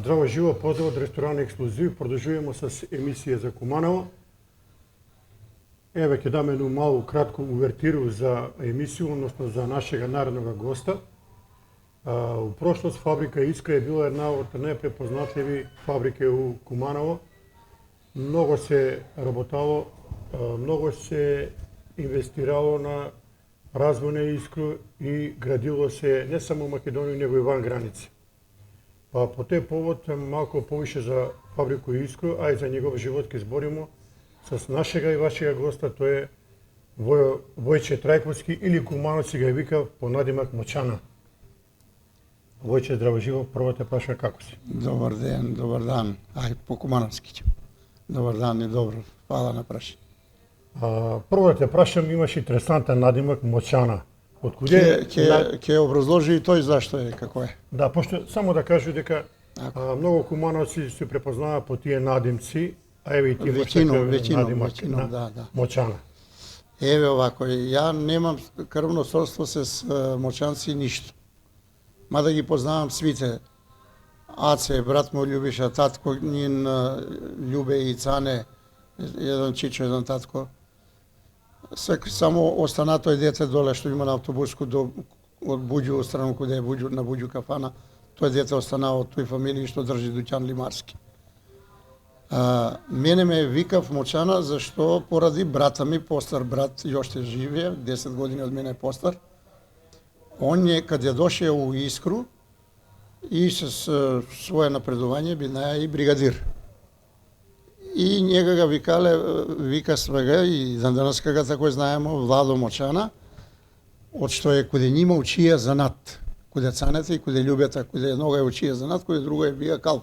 Здраво живо, поздрав од ресторан Ексклузив. Продолжуваме с емисија за Куманово. Еве ќе даме едну малу кратку увертиру за емисија, односно за нашега наредnog госта. У прошлост фабрика Искра е била една од најпрепознатливи фабрики у Куманово. Много се работало, много се инвестирало на развој на Искру и градило се не само у Македонија, него и ван граници. Па по тој повод малку повише за фабрику Искру, а и за негов живот ќе зборимо с нашега и вашега госта, тој е Војче Трајковски или Кумановци га вика по надимак Мочана. Војче, здраво живо, прво те праша како си? Добар ден, добар дан. Ај, по Кумановски ќе. Добар дан и добро. Фала на прашање. Прво да те прашам, имаш интересантен надимак Мочана. Ќе образложи и тој зашто е, како е. Да, пошто само да кажу дека многу кумановци се препознава по тие надимци, а еве и ти Веќином, да. Мочана. Еве овако, ја немам крвно сродство с мочанци ништо. Мада ги познавам свите. Аце, брат му Љубиша, татко нин Љубе и Цане, еден чичо, еден татко. Само остана тој дете доле што има на автобуску од Буџу, страну каде е Буџу, на Буџу кафана. Тој дете остана од тој фамилија што држи дуќан лимарски. Мене ме викав Мочана зашто поради брата ми, постар брат, јоште живее, 10 години од мене постар. Он е каде доше у Искру и со свое напредување бина и бригадир. И njega ga vika svega i dan danas ga tako znajemo, Vlado Мочана, од што е куде нима учија занат, куде Цанете и куде Љубета, куде еднога е учија занат, куде друга е бија калф.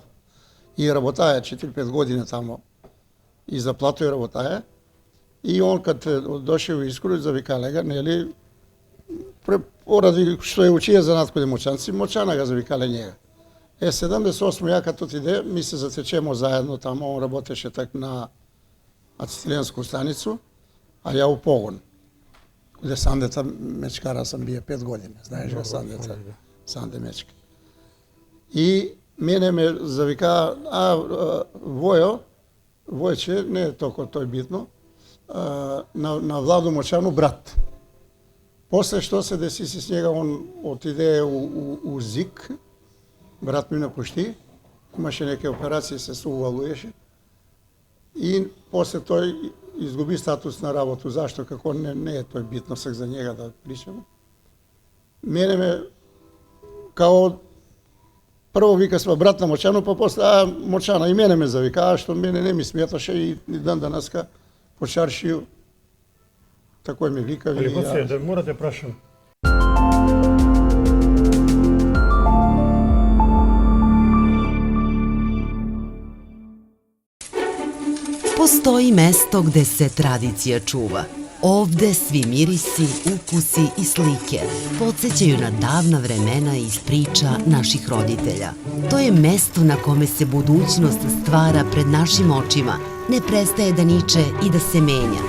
И работаја 4-5 години тамо. И заплатој работаја. И он кад доше во Искру, завикале га, нели, поради што е учија занат куде Мочанци, Мочана га завикале njega. 78 ја като отиде, ми се затечемо заедно тамо, он работеше так на ацетиленску станицу, а ја у погон. Куде Сандета мечкара сам бие 5 години, знаеш га Сандета, Санде мечка. И мене ме завика, Војче, не е толку тој битно, на Владо Мочану брат. После што се деси с njega, он отиде у ЗИК, брат ми напушти, имаше неке операции, се сувалуеше. И после тој изгуби статус на работу. Зашто? Како не е тој битно сак за njega да причаме. Мене ме, као, прво вика сме брат на Мочану, па после, Мочана и мене ме завика, што мене не ми сметаше и дан данаска по чаршију. Такој ме вика. Али Војче, да мора да прашам. Postoji mesto gde se tradicija čuva. Ovde svi mirisi, ukusi i slike podsjećaju na davna vremena iz priča naših roditelja. To je mesto na kome se budućnost stvara pred našim očima, ne prestaje da niče i da se menja.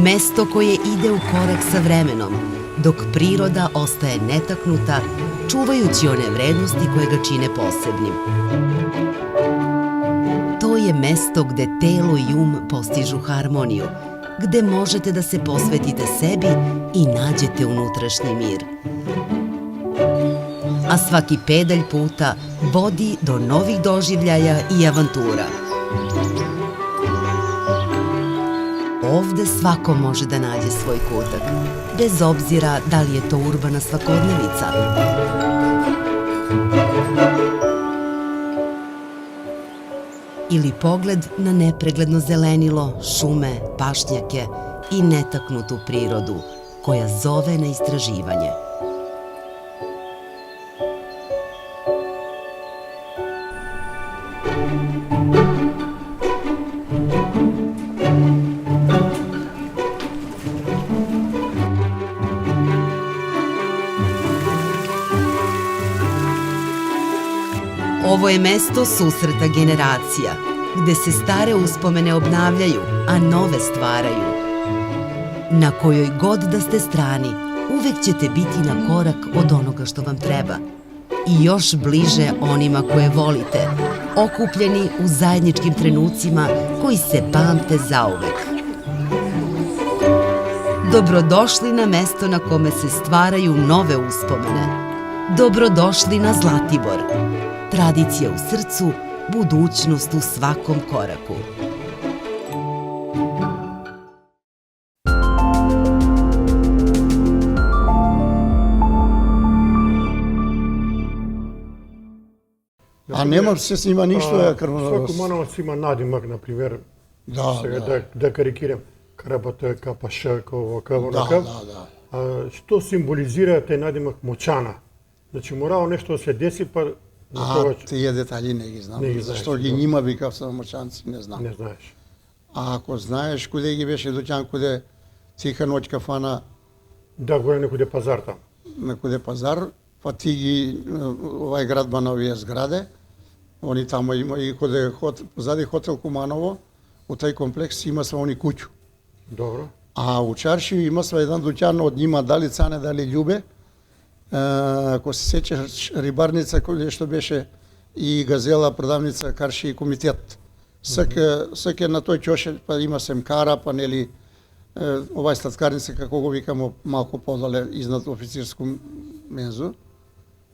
Mesto koje ide u korak sa vremenom, dok priroda ostaje netaknuta, čuvajući one vrednosti koje ga čine posebnim. To je mesto gde telo i postižu harmoniju, gde možete da se posvetite sebi i nađete unutrašnji mir. A svaki pedalj puta vodi do novih doživljaja i avantura. Ovde svako može da nađe svoj kutak, bez obzira da li je to urbana svakodnevica ili pogled na nepregledno zelenilo, šume, pašnjake i netaknutu prirodu koja zove na istraživanje. Ovo je mesto susreta generacija, gde se stare uspomene obnavljaju, a nove stvaraju. Na kojoj god da ste strani, uvek ćete biti na korak od onoga što vam treba. i još bliže onima koje volite, okupljeni u zajedničkim trenucima koji se pamte zauvek. Dobrodošli na mesto na kome se stvaraju nove uspomene. Dobrodošli na Zlatibor. Tradicija u srcu, budućnost u svakom koraku. A нема се снима ништо ја Svako крвно. Kumanovac ima nadimak, na primjer, Да, сега да. да карикирам, Карабата, Капаша, овакав, Да, онакав. да. Што символизира тај надимак Мочана? Значи, морало нешто да се деси, па на тоа Тие детали не ги знам. Не ги Зашто знаеш, ги да. нима викав самомочанци, не знам. не знаеш. А ако знаеш куде ги беше дуќан, куде тиха ноќ кафана, Да, горе некоде пазар там. на куде пазар, па ти ги овај град Бановија зграде, они тамо има и куде позади хотел Куманово, у тај комплекс има сва они куќу. Добро. А у Чарши има сва еден дуќан од нима, дали Цане, дали Љубе. Ако се сеќаш рибарница која што беше и газела продавница Карши и комитет. Саке на тој ќоше па има семкара, па нели овај статкарница како го викамо малку подоле изнад официрско мензу.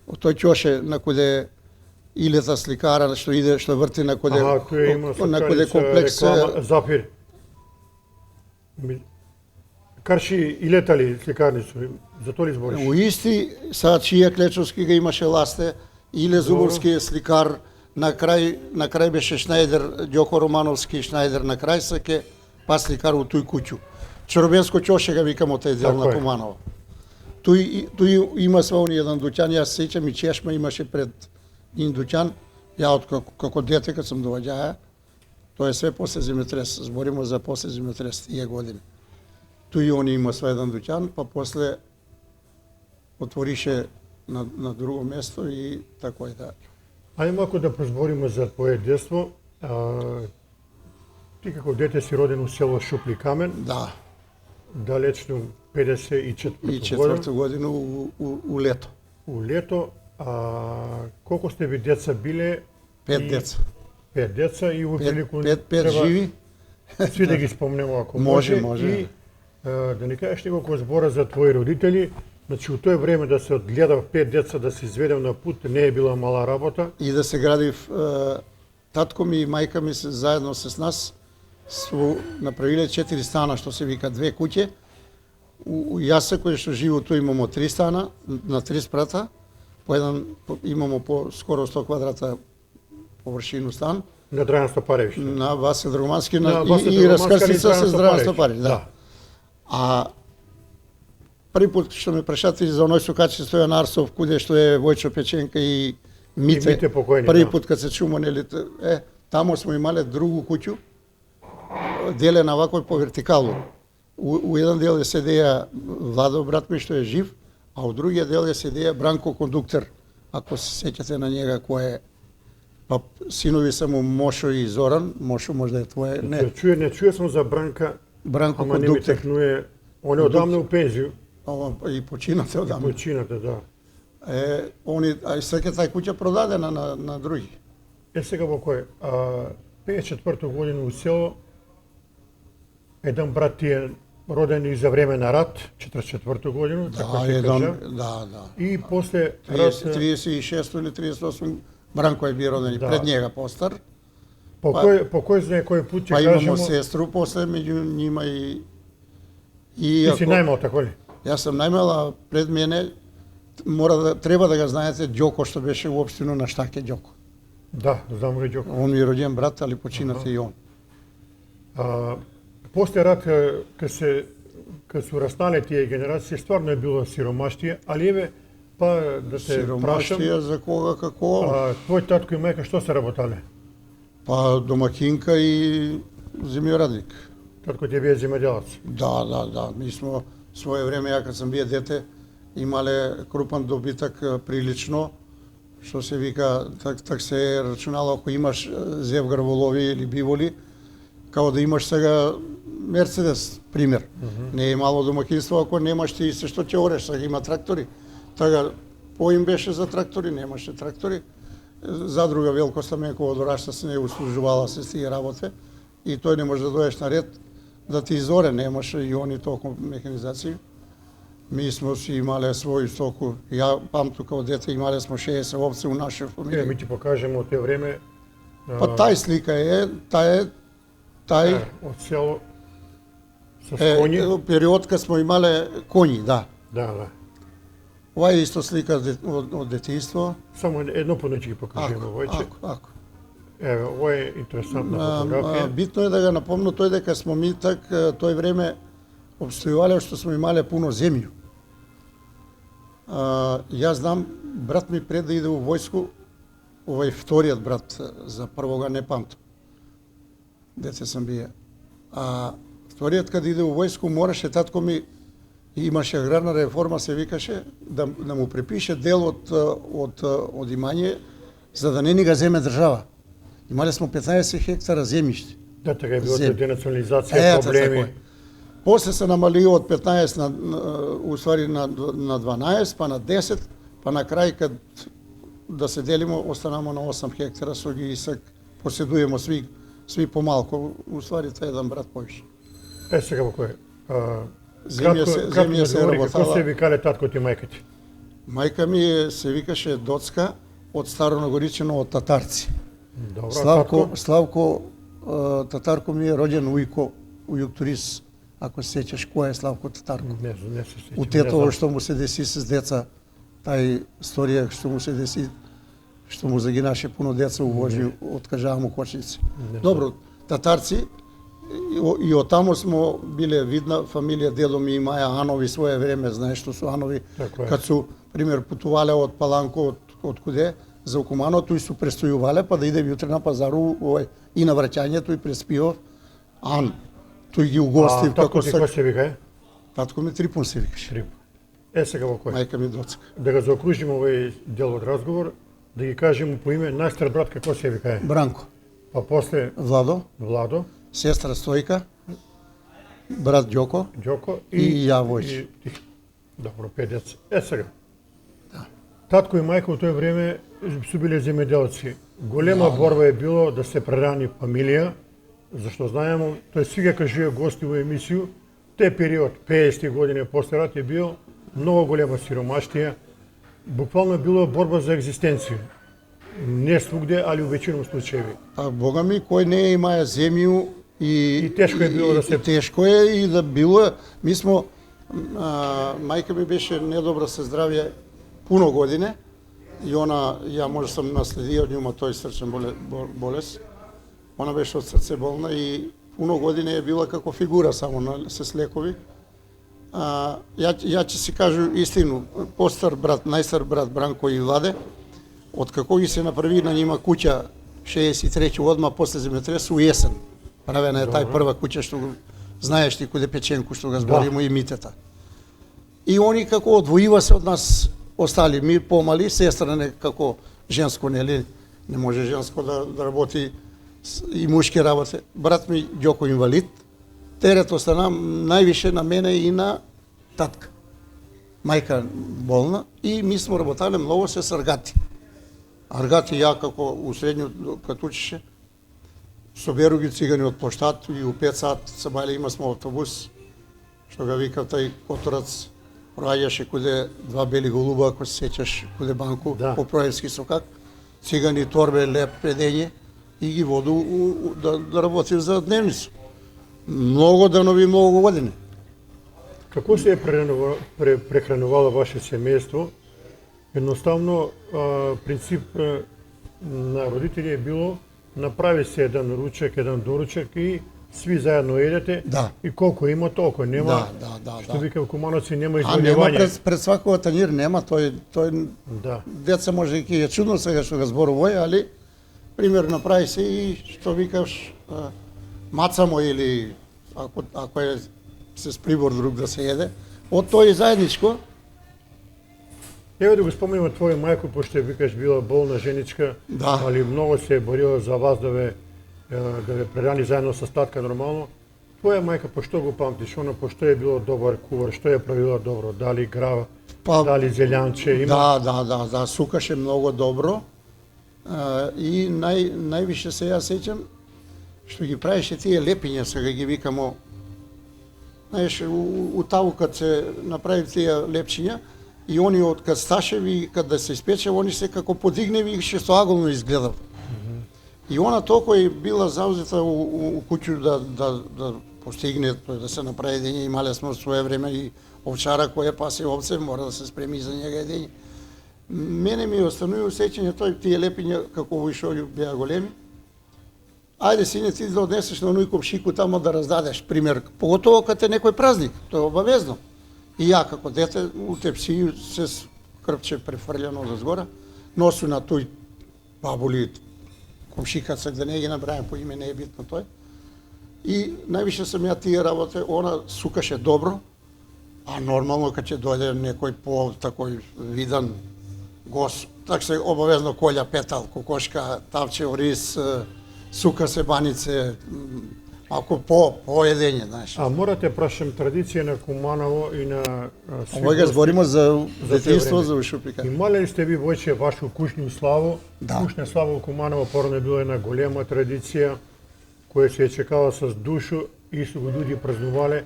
Од тој ќоше на куде илета сликара што иде, што врти на куде Која има на куде сладкарица, комплекс реклама, Зафир. Карши и летали сликарницу, за тоа ли збориш? у исти, сад Чија Клечовски ga имаше ласте, Иле Зубовски е сликар, на крај беше Шнајдер, Ѓоко Романовски, Шнајдер на крај саке, па сликар у тој куќу. Чорбенско ќоше ga викамо тај дел Така на е. Куманово. Туј има сва они еден дуќан, јас се сеќам и чешма имаше пред нин дуќан, ја од како дете кад сум доваѓаја, тоа е све после земјотрес, зборимо за после земјотрес тие години. Туј они има сва еден дуќан, па после отворише на друго место и тако е да. Ајде малку да прозбориме за твое детство. Ти како дете си роден у село Шупли Камен, Да, далечно 54 и година, четврта година у лето. у лето. Колку сте ви деца биле? 5 деца. 5 деца и во прилику Пет живи. сви да ги спомнеме ако Може, може. може. И да ни кажеш неколку збора за твои родители. Значи, у тоа време да се одгледав 5 деца да се изведем на пут не е била мала работа. И да се гради татко ми и мајка ми се заедно с нас направиле 4 стана, што се вика 2 куќе. У јаса кој што живи тој имамо 3 стана на 3 спрата. Имамо по скоро 100 квадрата површину стан. На Драјан Стопаревич. На Васе Драгомански На и Васе Драгомански, раскрстица Драјан се Здравен Стопаревич. Стопаревич, да. А први пат што ме прашати за оној сукачи Стојан Арсов, куде што е Војчо Печенка и Мите. Мите покојни, Први да. пат кад се чумо, нели, тамо смо имале другу куќу, делена вако по вертикалу. У еден дел е седеја Владо, брат ми, што е жив, а у другиот дел е седеја Бранко Кондуктор, ако се сеќате на njega, кој е, па синови се му Мошо и Зоран. Мошо може да е твое, не, Не чуе сум за Бранка, Бранко ама не ми Кондуктор. текнуе. Он е одамна у пензију. Ова и починате одамна. Почината, да. А сега тај куќа продадена на други. Сега во кој? 54 година у село, еден брат ти е роден и за време на рат, 44 година, така се кажа. Да. И после рат, 36 или 38 Бранко е би роден и Да. пред njega постар. по кој знае кој пут ќе Па имамо кажемо, сестру, после меѓу нима и ти си најмал, тако ли? Јас сам најмал, а пред мене треба да го знаете Ѓоко, што беше уопштено на Штаке Ѓоко. Да, знам го Ѓоко. Он ми е роден брат, али починате и он. После рат, кад су растанале тие генерации, стварно е било сиромаштија, али еве, па да се прашам, Сиромаштија за кога како? твој татко и мајка што се работале? Па домакинка и земјорадник. Татко ти бие земјоделец. Да. Ми смо свое време, ја кад сам бие дете, имале крупан добитак прилично, што се вика, так се рачунало, ако имаш зевгар-волови или биволи, као да имаш сега Мерцедес, пример. Не е мало домакинство ако немаш ти се што ќе ореш, сега има трактори. Така, поим беше за трактори, немаше трактори. Задруга Велко Стаменкова од Орашта се не услужувала се с тие работи и тој не може да доеш на ред да ти изоре, немаше и они толку механизации. Ми сме си имале свој стоку. Ја памту као дете имале сме 60 овци у наша фамилија. Ми ти покажемо од те време. Па тај слика е, тај Од село со е коњи. период кога сме имале коњи, да. Да. Ова е исто слика од детинство. Само едно понеќе ги покажемо овојче. Ако. Еве, ова е интересантна фотографија. Битно е да го напомнам тој дека смо ми тој време обстојувале што сме имале пуно земју. Јас знам, брат ми пред да иде у војску, овој вториот брат, за првога не памтам. Дете сам бие. Вториот кога иде у војску мораше татко ми, имаше аграрна реформа се викаше, да му препише дел од имање за да не ни го земе држава. Имале смо 15 хектара земјиште. Да, така е било денационализација, проблеми. После се намали од 15 уствари на 12, па на 10, па на крај кад да се делимо останамо на 8 хектара со ги Исак, поседуемо сви помалку, уствари тоа еден брат повише. Сега во кој? Земја се работала. Како се викале таткот и мајка ти? Мајка ми се викаше Доцка од Старонагоричено од татарци. Добро, Славко татарко ми е роđен у Јукторис, ако се сеќаш кој е Славко татарко. Не се сеќам. У тетово што му се деси с деца, тај историја што му се деси, што му загинаше пуно деца у Вожни, откажаа му кочници. Добро, татарци, и од таму смо биле видна фамилија, дедо ми и Маја Анови своје време, знаеш што су Анови, кад су, пример, путувале од Паланко, од куде, за Окумано, тој су престојувале, па да иде јутре на пазару, и на враќањето и преспио Ан. Тој ги угостив како се... Татко ти се вика, Татко ми Трипун се викаше. Трипун. Сега во кој? Мајка ми Доцка. Да го заокружиме овој дел од разговор, да ги кажеме по име, најстар брат како се вика? Бранко. Па после Владо. Сестра Стојка, брат Ѓоко и ја Војче. Добро, 5 деца. Сега. Татко и мајка во тој време су биле земјоделци. Голема борба е било да се прерани фамилија, зашто знаеме, тој сега кажува гости во емисију, тој период, 50 години после рат е бил многу голема сиромаштија, буквално било борба за екзистенција. Не свугде, али у веćinom случаеви. Па бога ми, кој не имаја земју и тешко е било да се... Тешко е и да било. Ми смо, мајка ми беше недобра се здравје пуно године и она, ја може сам наследија од њума тој срчен болест. Она беше од срце болна и пуно години е била како фигура само с лекови. Ја ќе си кажу истину, постар брат, најстар брат Бранко и Владе, од како ги се направи на нима куќа 63 одма после земјотрес у есен. Правена е тај прва куќа што знаеш ти куде Печенко што го зборимо и митета. И они како одвоива се од нас остали, ми помали, сестра не како женско, нели, не може женско да работи и мушки работи. Брат ми Ѓоко инвалид, терет остана највише на мене и на татка. Мајка болна и ми смо работале многу се Аргати. Аргати ја како у средњу кад учеше, соберу ги цигани од поштат и у 5 сат се бајле има смо автобус, што ga вика тај которац, проаѓаше куде два бели голуба, ако се сеќаш, куде банку, по Проевски сокак, цигани, торбе, леп, педење и ги воду да работи за дневницу. Многу данови, многу години. Како се прехранувало ваше семејство? Едноставно, принцип на родители е било направи се еден ручек, еден доручек и сви заедно едете и колку има толку, нема, што вика Кумановци, нема изволјување. Нема пред свакова танир, нема, тој деца може и е чудно сега што го зборувај, али пример направи се и што викаш мацамо или ако е се прибор друг да се еде, од тој заедничко. Еве да го спомнеме твоја мајка, пошто викаш била болна женичка, али многу се борила за вас да ве прерани заедно со татка нормално. Твоја мајка, пошто го памтиш, она пошто е било добар кувар, што е правила добро, дали грава, Па, Дали зелјанче има? Да, сукаше многу добро. И највише се ја сеќам што ги правеше тие лепиња, сега ги викамо. Знаеш, у тавукот се направи тие лепчиња и они од кад сташеви, кад да се испече, они се како подигневи и шестоаголно изгледав. И она толку е била заузета у куќу да постигне, да се направи едење. Имале сме свое време и овчара која паси овце, мора да се спреми за njega едење. Мене ми останува сеќање тие лепиња како овој шолју беа големи. Ајде, сине, ти да однесеш на оној комшику тамо да раздадеш, пример, поготово кога е некој празник, тоа е обавезно. И ја како дете у тепсију се крпче префрлено до згора, носу на тој бабули, комшикацак, да не ги набрајам по име, не е битно тој. И највише сам ја тие работе, она сукаше добро, а нормално кога ќе дојде некој по такој видан гост, так се обавезно колја, петал, кокошка, тавче, ориз, сука се банице, малку по едење, знаеш. А морате прашам традиција на Куманово и на Овој го збориме за за тие детинство, време. за Ушупика. Имале ли сте ви војче вашу кушњу славу? Да. Кушна слава у Куманово порано е била една голема традиција која се е чекала с душу и су го луѓе празнувале,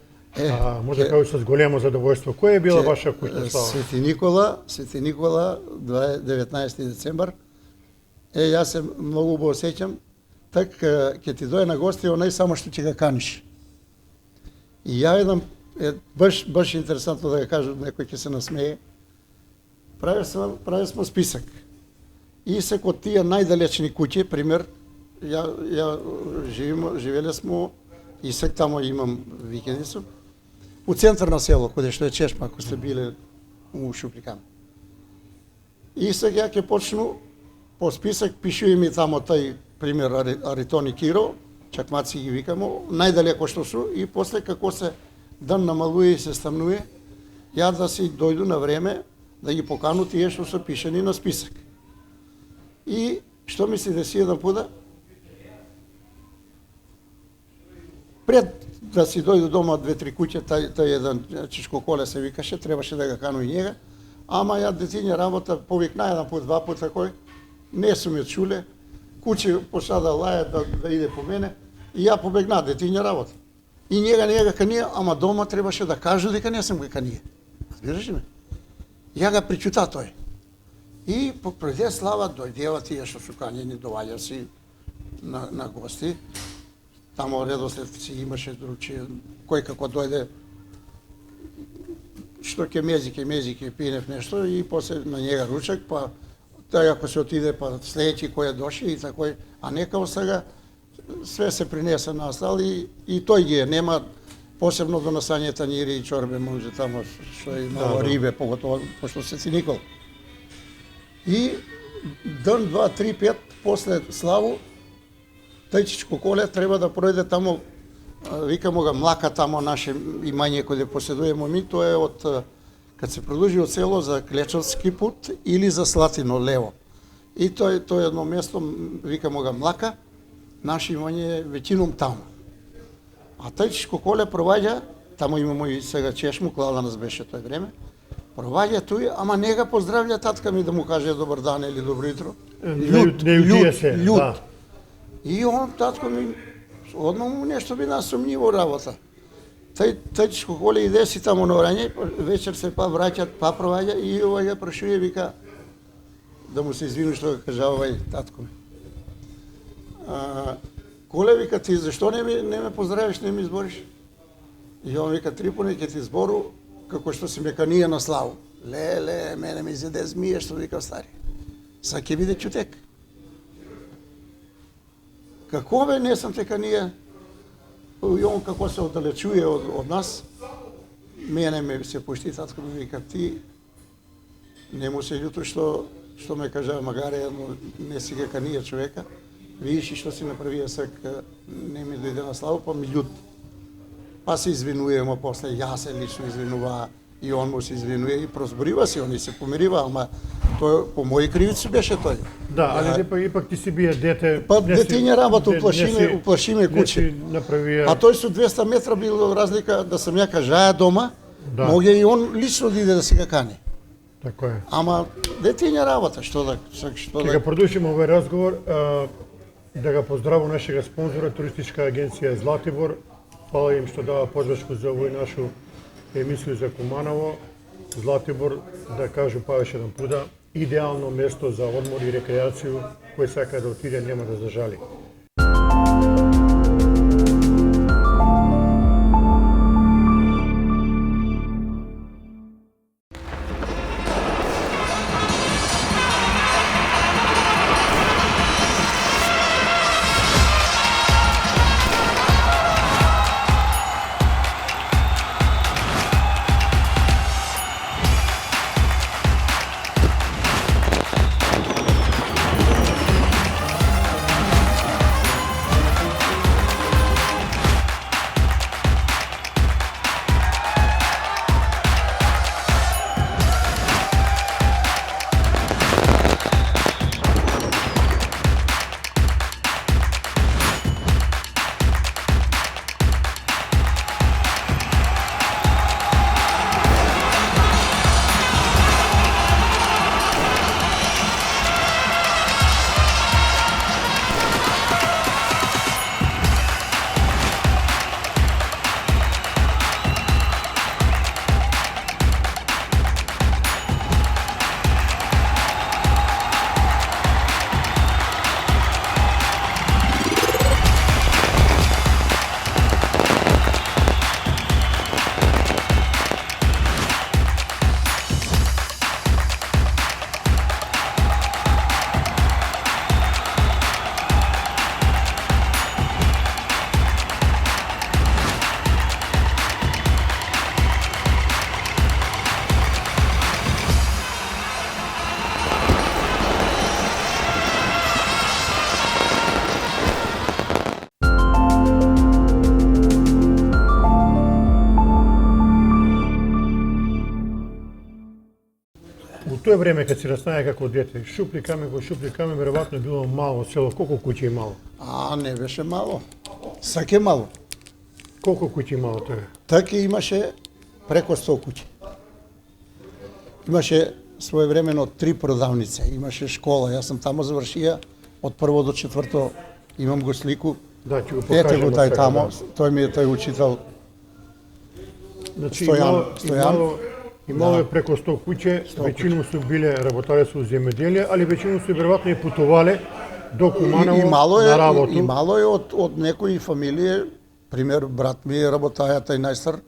може као с големо задоволство. Која е била ваша кушна слава? Свети Никола, 19 децембар. Јас се многу убаво сеќам, так ќе ти дојде на гости, онај само што ќе га каниш. И ја едам, баш интересантно да го кажам, некој ќе се насмее. Правил сме список. И се код тие најдалечни куќи, пример, ја живеле сме, и сек тамо имам викендицу, у центар на село, каде што е Чешма, ако сте биле у Шуприкан. И сега ќе почну, по список пишува ми тамо тај, пример, Аритони Киро, чакмаци ги викамо, најдалеко што су, и после како се дан намалуе и се стамнуе, ја да си дојду на време, да ги покану тие што се пишени на список. И што ми се деси еден пуда, пред да си дојду дома 2-3 куќе, тај еден Чичко Коле се викаше, требаше да го кану и njega, ама ја детиња работа, повикна еден пут, два пут такој, не сум ја чуле, куќе почна да лаја да иде по мене, и ја побегна детиња работа. И njega не го канија, ама дома требаше да кажу дека не сум го канија. Разбираш ли ме? Ја го причута тој. И пројде слава, дојдева тие што су канјени, доваѓа си на гости. Тамо редослед си имаше дручи, кој како дојде, што ќе мези, пинев нешто, и после на njega ручак, па тај ако се отиде, па следеќи кој доше и такој, а не као сега све се принесе на стол и тој ги е, нема посебно донасање танири и чорбе, може тамо што има рибе, поготово, пошто се Никол. И ден, 2, 3, 5 после славу, тај Чичко Коле треба да пројде тамо, викамо ga млака тамо наше имање каде поседуемо ми, тоа е од кад се продолжи од село за Клечовски пут или за Слатино лево. И тоа е едно место, викамо ga млака, наше имање е веќином тамо. А тај Чичко Коле проваѓа, тамо имамо и сега Чешму, Кладанас беше тој време, проваѓа тој, ама не ga поздравља татка ми да му каже добар дан или добро утро. Љут. И он, татко ми, одма му нешто би насумњиво работа. Тај Чичко Коле иде си тамо на Орање, вечер се па враќат, па проваѓа и овој ја прашува, вика, да му се извину што го кажа овај татко ми. Коле, вика, ти зашто не ме поздравиш, не ми избориш? И он вика, Трипоне, ќе ти збору како што си ме канија на славу. Леле, мене ми изеде змија, што вика стари. Са ќе биде чутек. Како бе, не сам те канија? И он како се оддалечуе од нас, мене ме се пушти, татко ми вика, ти не му се љуто што ме кажа, магаре не си га канија човека, видиш и што си направија сак, не ми дојде на славу, па ми љут. Па се извинуваме после, ја се лично извинува, и он му се извинува и прозборива се, они се помирива, ама тој по моји кривици беше тој. Да, али ипак ти си бие дете. Па детиња работа, уплашиме куќе. А тој со 200 метра било разлика да сам ја кажаја дома, моге и он лично да иде да си га кани. Така е. Ама детиња работа, што да Ќе го продолжиме овој разговор. Да го поздравам нашега спонзора, туристичка агенција Златибор. Фала им што дава подршку за овој нашу емисiju za Kumanovo. Zlatibor, da kažu pa još jedan puta, idealno mjesto za odmor i rekreaciju koji saka da otide nema da zažali. U to време kad si rastaje како дете, шупли каме, веројатно било мало село. Колку куќи имало? Не беше мало. Саке мало. Колку куќи имало тоа? Така имаше преко 100 куќи. Имаше своевремено 3 продавница, имаше школа. Јас сум тамо завршија од прво до четврто, имам го слику. Да, ќе го Ете покажеме. го тај сега, тамо, да. тој ми е тај учител. Значи, Стојан. имало е преко 100 куќе, веćinom su биле работари со земјоделие, али веćinom su веројатно и путувале до Куманово на работу. Имало е од некои фамилија, пример брат ми е работаја тај најстар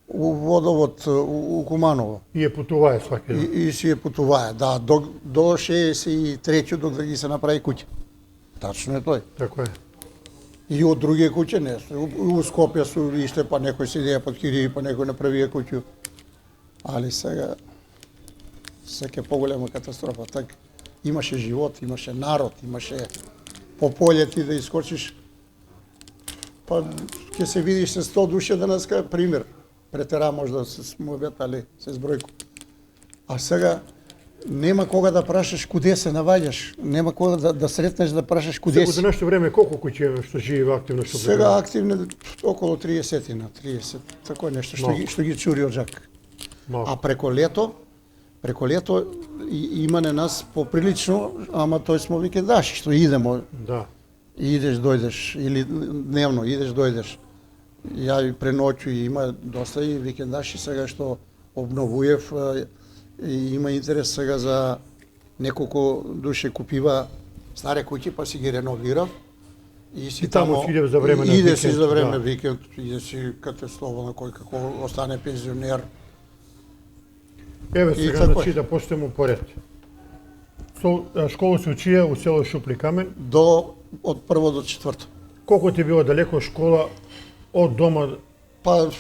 у водовод у Куманово. И е путувае сваки ден. И си е путувае, да, до 63 до да ги се направи куќа. Тачно е тој. Така е. И од други куќе не. У Скопје су иште, па некој седеја под кирии, па некој направија куќу. Али сега е поголема катастрофа. Так имаше живот, имаше народ, имаше по поле ти да искочиш. Па ќе се видиш се 100 души денеска, пример. Претера можда се смовет, али се збројку. А сега нема кога да прашаш куде се наваѓаш, нема кога да сретнеш да прашаш куде Сега си. за нашето време колку куќе што живе активно што Сега активно околу 30 тако нешто што ги чури од жак. А преко лето има на нас поприлично, ама тој смо викендаши, што идемо. Да. Идеш, дојдеш, или дневно идеш, дојдеш. Ја и преноќу има доста и викендаши сега што обновуев и има интерес сега за неколку души купива старе куќи па си ги реновирав. И си таму си идеш за време на идеш викенд, за време да. викенд, идеш си каде слободно кој како остане пензионер. Еве И сега тако значи да почнеме поред. Школа се учија у село Шупли камен. Од прво до четврто. Колку ти било далеко школа од дома? Па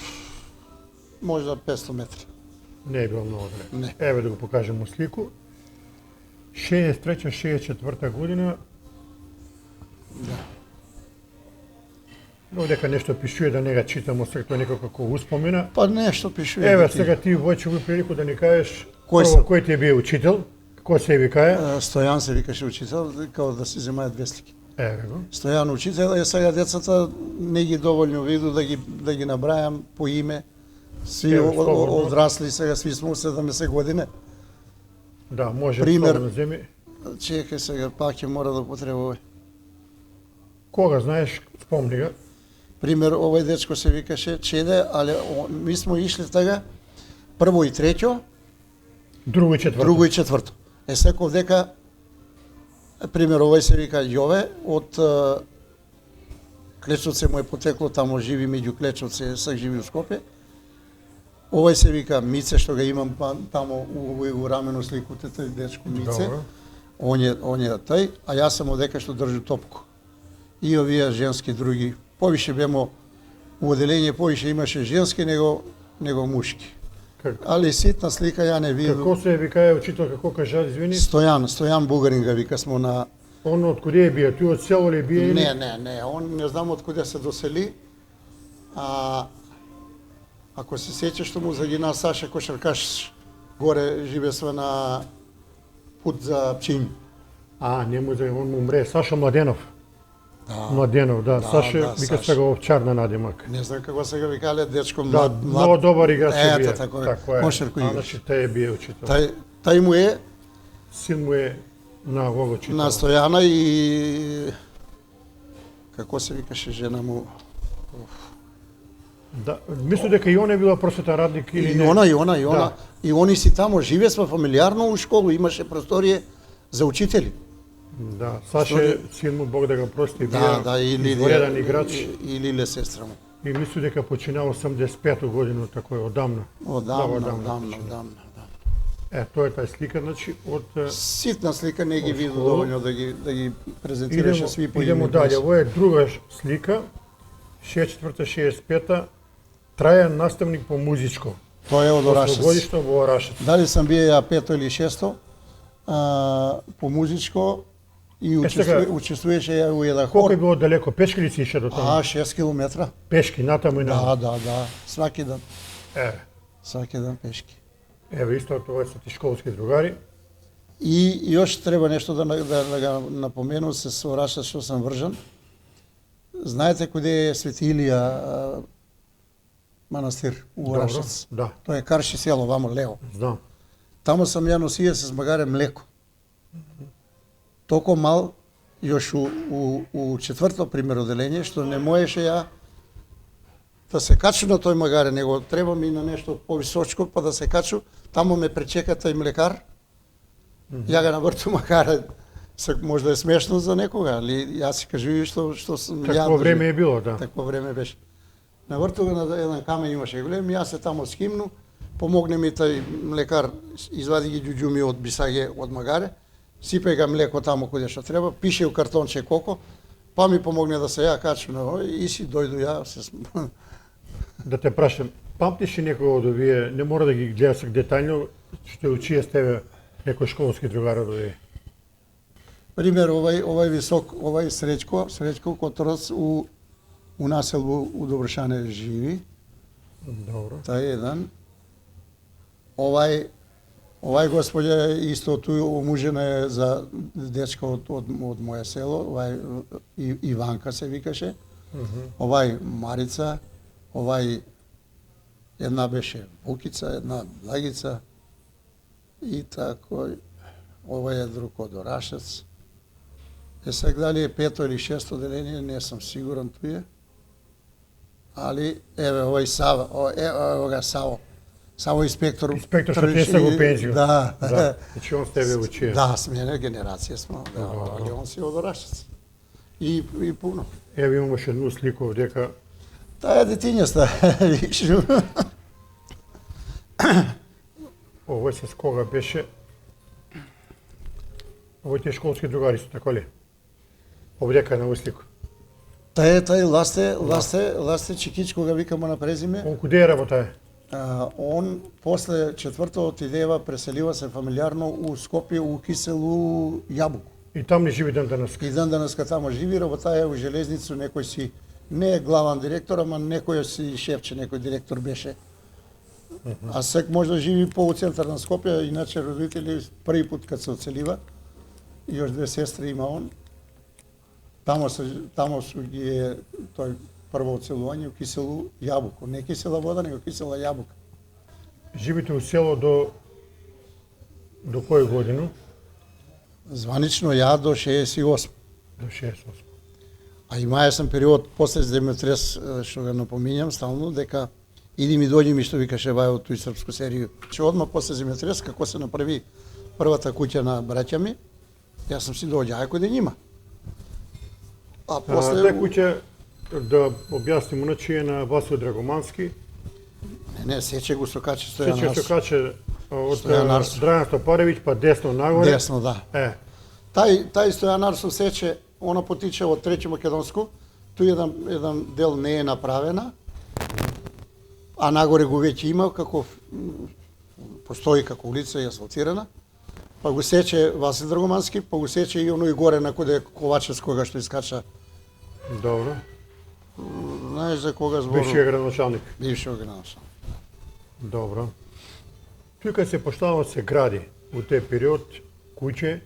можда 500 метри. Не е било многу далеко. Не. Еве да го покажеме слику. 63-64 година. Да. Овдека нешто пишува да не га читамо, сега тоа некако како успомена. Па нешто пишува. Еве сега ти Војче ви прилику да ни кажеш Кој прво сум? кој ти е бил учител, кој се викае? Стојан се викаше учител, као да си земаат вестики. Еве го. Стојан учител, сега децата не ги доволно виду да ги набрајам по име. Сви Еве, слободно. одрасли сега, сви сме у 70 години. Да, може Пример. слободно земи. Чекај сега, пак ќе мора да потребува. Кога знаеш, спомни го. Пример, овој дечко се викаше Чеде, али ми смо ишли тага прво и трето, Друго и четврто. друго и четврто. Секов дека, пример, овој се вика Јове, од Клечовце му е потекло, тамо живи меѓу Клечовце, сак живи у Скопје. Овој се вика Мице, што ga имам тамо у рамено сликуте, тој дечко Мице. Добро. Он е тај, а јас сам одека што држи топку. И овие женски други, повише бемо у оделение, повише имаше женски него мушки. Али ситна слика ја не видам. Како се викае учител, како кажа, извини? Стојан Бугарин га вика смо на... Он од куде бие? Тој од село ли бие? или? Не, он не знам од куде се досели. Ако се сеќаш што му загина Саша кошаркаш, горе живесва на пут за Пчињ. Он му умре. Саша Младенов. Да. Младенов, да. Саша, да, вика Саша. сега овчар на надимак. Не знам како се га викале, дечко Да, млад. много добар играч е бие. Така е. Кошарку играч. Значи, тај е бие учител. Тај му е Син му е на овој учител. на Стојана и како се викаше жена му? Да, мислам дека и она е била просветен радник или не? И она. Да. И они си тамо живееме фамилиарно у школа, имаше просторие за учители. Да, Саше, син му, Бог да го прости, бија и извореден играч. И Лиле сестра му. И мислам дека почина 85 година, тако е, одамна. Одамна. Тоа е тај слика, значи, од... Ситна слика не ги виду школа. доволно да ги презентираше сви по Идемо име. далje, ovo je druga slika, 64. 65. Трајан наставник по музичко. Тоа е од Орашец. Годишно во Орашец. Дали сам бие ја пето или шесто, по музичко и сега, учествуваше ја у еден Колку хор. е било далеко? Пешки ли си ише до таму? 6 километра. Пешки, натаму и натаму. Да. Сваки ден. Сваки ден пешки. Еве, исто тоа се ти школски другари. И још треба нешто да ga напомену се со Орашец што сам вржан. Знаете куде е Свети Илија манастир у Орашец? Да, Тоа е Карши село, вамо лево. знам. Тамо сам ја носија се змагаре млеко. Толку мал, још у четврто пример оделение, што не можеше ја да се качу на тој магаре, него треба ми на нешто повисочко, па да се качу. Тамо ме пречека тој млекар. Ја га наврту магаре. Може да е смешно за некога, али јас си кажувам што сум ја. Такво време е било, да. Такво време беше. Наврту го на еден камен имаше голем, јас се тамо скимну, помогне ми тај млекар, извади ги ѓуѓуми од бисаге од магаре, сипе ga млеко тамо куде што треба, пише у картонче колко, па ми помогне да се ја качу на овој и си дојду ја се Да те прашам, памтиш ли некој од овие, не мора да ги гледаш детајно, што учија с тебе некој школски другар од овие? Пример, овај висок, овај Среќко Которос у населбу у Добршане живи. Добро. Тај е еден. Овај господја исто туј омужена е за дечка од моје село, овај Иванка се викаше. Овај Марица, овај една беше Букица, една Благица и тако. Овај е друг од Орашец. Сега дали е пето или шесто оделение, не сум сигурен туе. Али, еве, овој Сава, ево га Саво. Саво инспектор. Инспектор што ти се го пензио. Да. Значи он с тебе учија. Да, смене генерација смо, али он си од Орашец. И пуно. Еве имаш едну слику овдека. Таа е детињаста, вишу. Овој се с кога беше? Овој тие школски другари се, така ли? Овдека на овој слику. Тај Ласте Чикичко га викамо на презиме. Он куде е работа? Он после четврто отидева, преселива се фамилиарно у Скопје, у Киселу Јабуко. И там не живи ден денес. И ден денеска тамо живи, работа е у железницу, некој си, не е главан директор, ама некој си шефче, некој директор беше. А сек може да живи по центар на Скопје, иначе родители први пат кад се оцелива, још две сестри има он. Тамо су ги е тој прво оцелување у Киселу Јабуко. Не Кисела вода, него Кисела Јабука. Живите у село до До која година? Званично ја до 68. До 68. А имаја сам период после земјотрес, што го напоминјам стално, дека иди ми дојди ми, што викаше Вајо тој српску серију. Че одма после земјотрес, како се направи првата куќа на браќа ми, јас сам си доđa, кој да нима. А после... Таа куќа, да објасним, иначе е на Васил Драгомански. Не, Сече го Сокаче Стојан Сече Арсов. Сокаче од Стојан Арсов. Драган Стопаревиќ, па десно нагоре. Десно, да. Тај Стојан Арсов Сече, она потича од Трети Македонску, тој еден дел не е направена, а нагоре го веќе има, како постои како улица и асфалтирана. Па го сече Васил Драгомански, па го сече и оној горе на коде Ковачевскога што искача. Добро. Знаеш за кога зборувам? Бившиот градоначалник. Бившиот градоначалник. Добро. Тука се поштално се гради у тој период куќе.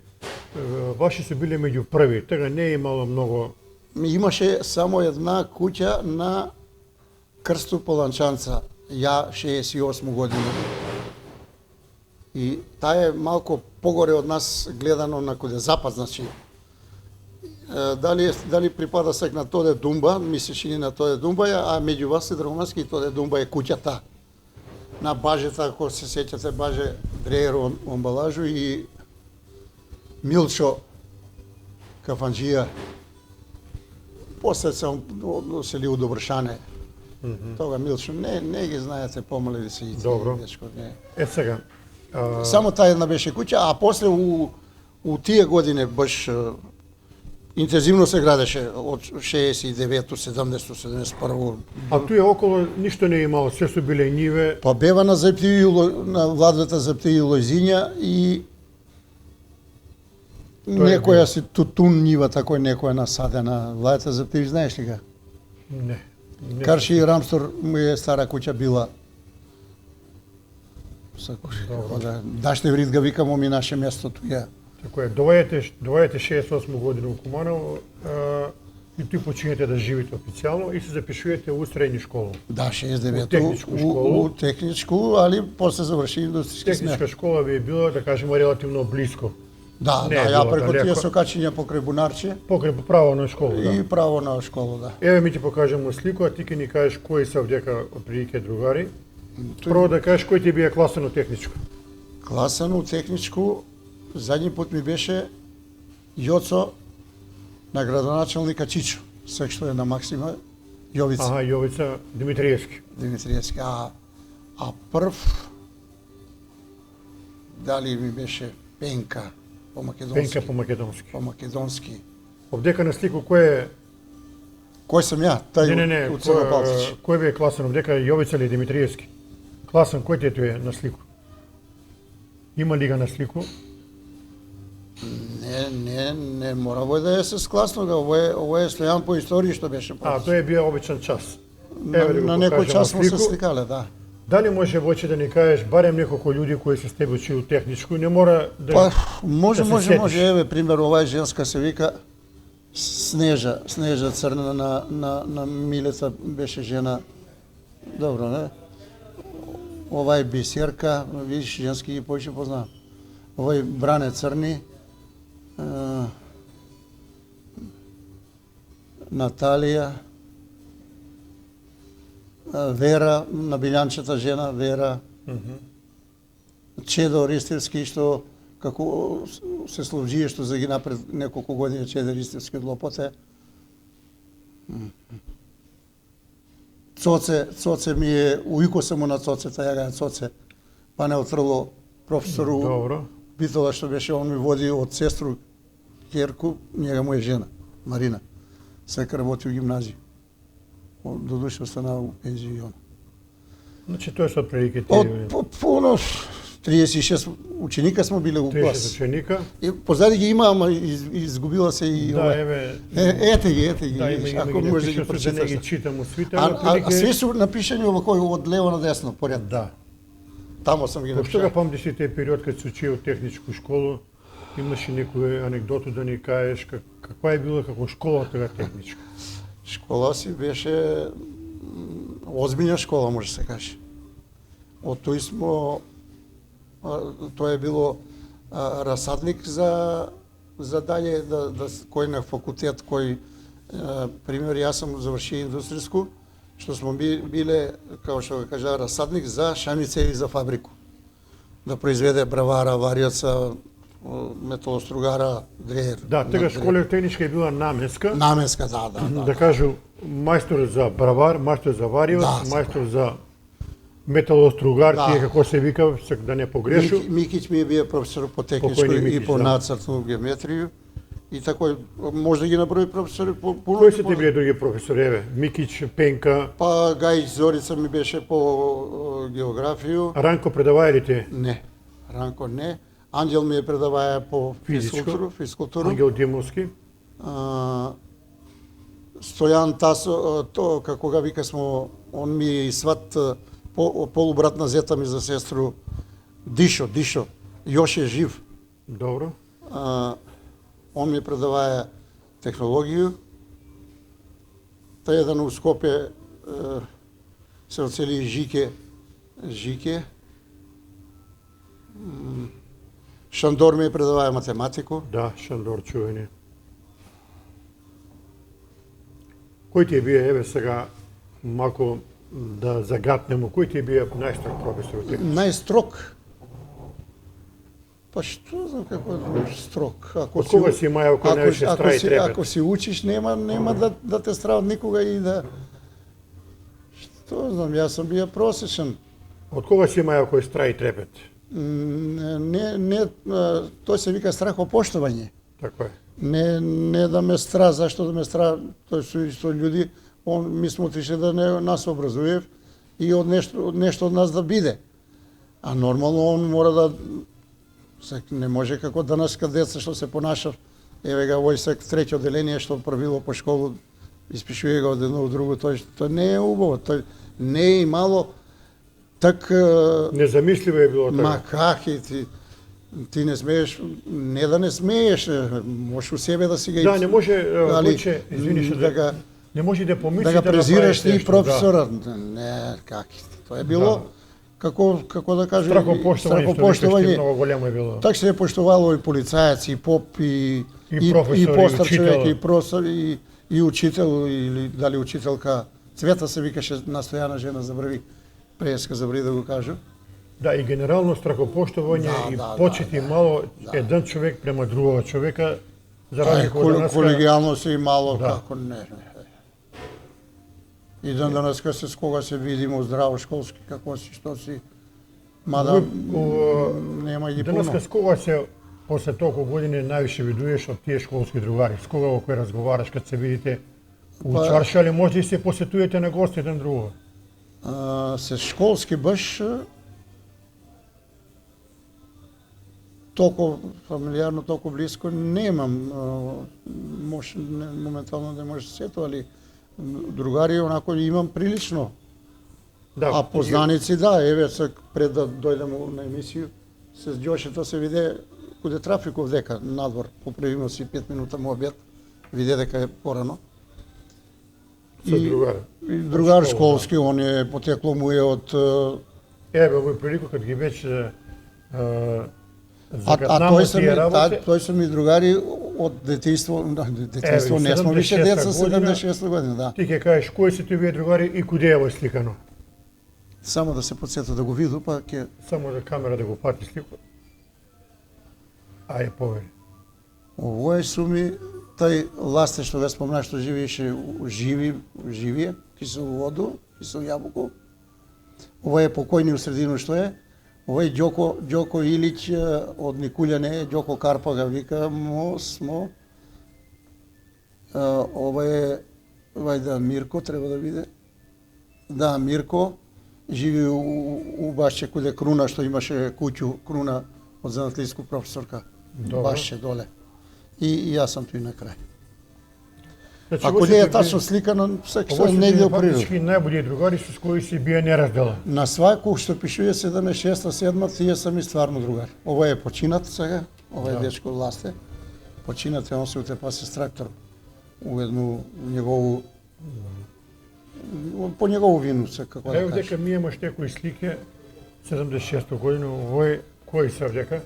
Ваши се биле меѓу први, така не е имало многу. Имаше само една куќа на Крсто Поланчанца, ја 68 година. И таа е малку погоре од нас гледано на коде запад, значи. Дали припада сек на Тоде Думба, мислиш и на Тоде Думба, а меѓу Васил Драгомански и Тоде Думба е куќата. На бажета, ако се сеќате, баже Дреер Омбалажу и Милчо Кафанџија. После се сели у Добршане. Тога Милчо, не ги знаете помали се и Добро. Е сега. Само таа една беше куќа, а после у тие години баш интензивно се градеше од 69-то, 70-то, 71-то. А туе около ништо не е имало, се се биле ниве. Па бева на Заптиви, на владата Заптиви Лозиња и некоја си тутун нива такој некоја насадена. Владата Заптиви знаеш ли га? Не. Карши и Рамстор му е стара куќа била. Даште врид га викамо ми наше место туја. Така е, доаѓате 68 година у Куманово и туј починете да живите официјално и се запишувате у средни школа. Да, 69-то. У техничку школу. У техничку, али после заврши индустријски смер. Техничка школа ви е била, да кажеме, релативно близко. Да, Не да, е ја било преку далеко. тие сокачиња покрај Бунарче Покрај право на школа, да. и право на школа, да. Еве ми ти покажемо слику, а ти ќе ни кажеш кои се овдека отприлike другари. Прво да кажеш кој ти бија класен техничко. Класен у техничку, задни пат ми беше Јоцо на градоначалника Чичо, сек што е на Максима, Јовица Аха, Јовица Димитриевски. Димитриевски. А прв, дали ми беше Пенка по македонски. Пенка по македонски. По македонски. Овдека на слику кој е... Кој сум ја? Тај Не, од Црна Палцич. кој ви е класен овдека, Јовица или Димитриевски? Класен, кој ти е тој на слику? Има ли га на слику? Не мора овој да е се скласно, ово е Стојан по историја што беше А, тој е био обичен час. На некој час смо се сликале, да. Дали може Војче да ни кажеш барем неколку луѓе кои се с тебе учили техничку, не мора да... Па, може, да се сетиш. еве пример, овај женска се вика Снежа Црна на Милеца беше жена. Добро, не? Овај Бисерка, видиш, женски ги повеќе познавам. Овај Бране Црни, Наталија, Вера, на Билјанчета жена, Вера, Чедо Ристевски, што како се служие, што за ги напред неколку години Чедо Ристевски од Лопоте. Цоце ми е, уико се му на Цоцета, ја га Цоце, па не отрло професору Добро. Битола што беше, он ми води од сестру Керку, njega му е жена, Марина. Сека работи у гимназија. Додуше остана у пензија и она. Значи тоа се отприлike ти... Од пуно 36 ученика сме биле у 30 клас. ученика. И позади ги има, ама изгубила се и Да, ова. еве... Ете ги, Да, видиш, има ако ги може да ги напишано, да не ги прочиташ. читам од свите, А све су напишани овако од лево на десно, поред. Да. Тамо сам ги Пошто га напишал. памтиш и тој период кога се учи од техничку школу, имаше некоја анекдоту да ни кажеш каква е била како школа тоа техничка? Школа си беше озбилна школа, може се каже. Од тој смо, тоа е било расадник за далje кој на факултет, кој пример јас сум завршил индустријско, што смо биле, како што го кажа, расадник за шаницеви за фабрику. Да произведе бравара, вариоца, металостругара, дрер. Да, тега школа техничка е била наменска. Наменска, да. Да кажу, мајстор за бравар, мајстор за вариоц, Да, мајстор за металостругар, Да. тие како се вика, да не погрешу. Микиќ ми е бил професор по техничко Покојни и Микиќ, по да. нацртну геометрiju. И тако, може да ги наброи професори по Кои се ти бие други професори, еве? Микиќ, Пенка, Па Гајич Зорица ми беше по географију. Ранко предаваја ли те? Не, Ранко не. Анđел ми е предаваја по Физичко. физкултуру. Ангел Димовски. Стојан Тасо, то како ga вика смо, он ми е и сват полубрат на зета ми за сестру Дишо, још е жив. Добро. Он ми предаваја технологију. Тај еден у Скопје се оцели Жике. Шандор ми предаваја математику. Да, Шандор чувени. Кој ти бие, еве сега, малку да загатнемо, кој ти бие најстрог професор? Најстрог. Па што знам како е строг. Од кога си мајал кој највише страх и трепет? Ако си учиш, нема да те страват никога и да... Што знам, јас сум бија просечен. Од кога си мајал кој страх и трепет? Не, тој се вика страхопоштување. Така е. Не да ме стра, зашто да ме стра, тој со исто људи, ми сме отишли да нас образуев и од нешто од нас да биде. А нормално он мора да не може како данаска деца што се понашав. Еве га овој сек треќо одделение што правило по школу, испишува го од едно од друго, тој не е убаво, тој не е и мало так Незамисливо е било така. ма как и ти не смееш, не да не смееш, можеш у себе да си ги... Да, не може, Али, Войче, извини што да ga- не може да помисли да го презираш ти направиш нешто, професорот. Не, как? Тоа е било како да кажем Страхопоштување, што викаш ти, многу големо е било. Так се е поштовало и полицаец, и поп, и професор, и постар учител. човек, и професор, и учител, или дали учителка. Цвета се викаше, настојана жена, забрави. Преска забрави да го кажу. Да, и генерално страхопоштување и почити мало еден човек према другого човека, за разлика од данаска. Колегијално се и мало, Да. како не. И данаска се с кога се видимо здраво школски, како си, што си. Мада нема ги пуно. Данаска с кога се после толку години највише видуеш од тие школски другари? С кога во кој разговараш кад се видите у чарша, или може и се посетуете на гости еден друго? Се школски баш толку фамилиарно, толку близко немам. Може моментално не може да се сетува, али другари онако имам прилично. Да. А познаници да, еве сега пред да дојдем на емисију, се Ѓошето се виде куде трафиков дека надвор, поправимо си 5 минута му обед, виде дека е порано. Со другар. И другар школски, он е потекло му е од Еве, овој прилику кад ги беше тој се ми другари од детејство, детејство не сме више деца, 76 година, да. Ти ќе кажеш кои се тие другари и куде е овој сликано? Само да се подсета да го виду, па ќе... Само за камера да го пати слику. Ајде, повери. Овој суми, тај Ласте што ве спомна, што живееше живие, кисело воду, кисело јабуко. Овој е покојни у средину што е. Овој Ѓоко Илиќ од Никулјане, Ѓоко Карпа га вика, смо. Овој да Мирко треба да биде. Да, Мирко живи у Башче куде Круна, што имаше куќу Круна од занатлиско професорка. Башче доле. И јас сам тој на крај. Значи, Ако не е тачно сликано, секој што е негде во природа. фактички најболи другари со кои си бија нераздела. На сваку што пишува 76-та, 7-та, тие се ми стварно другари. Ова е починат сега, ова е дечко Ласте. Починат е, он се утепаси с трактор у едну негову по негову вину се, како да Ево кажа. дека ми имаш некои слики, 76 година, овој, кој се дека?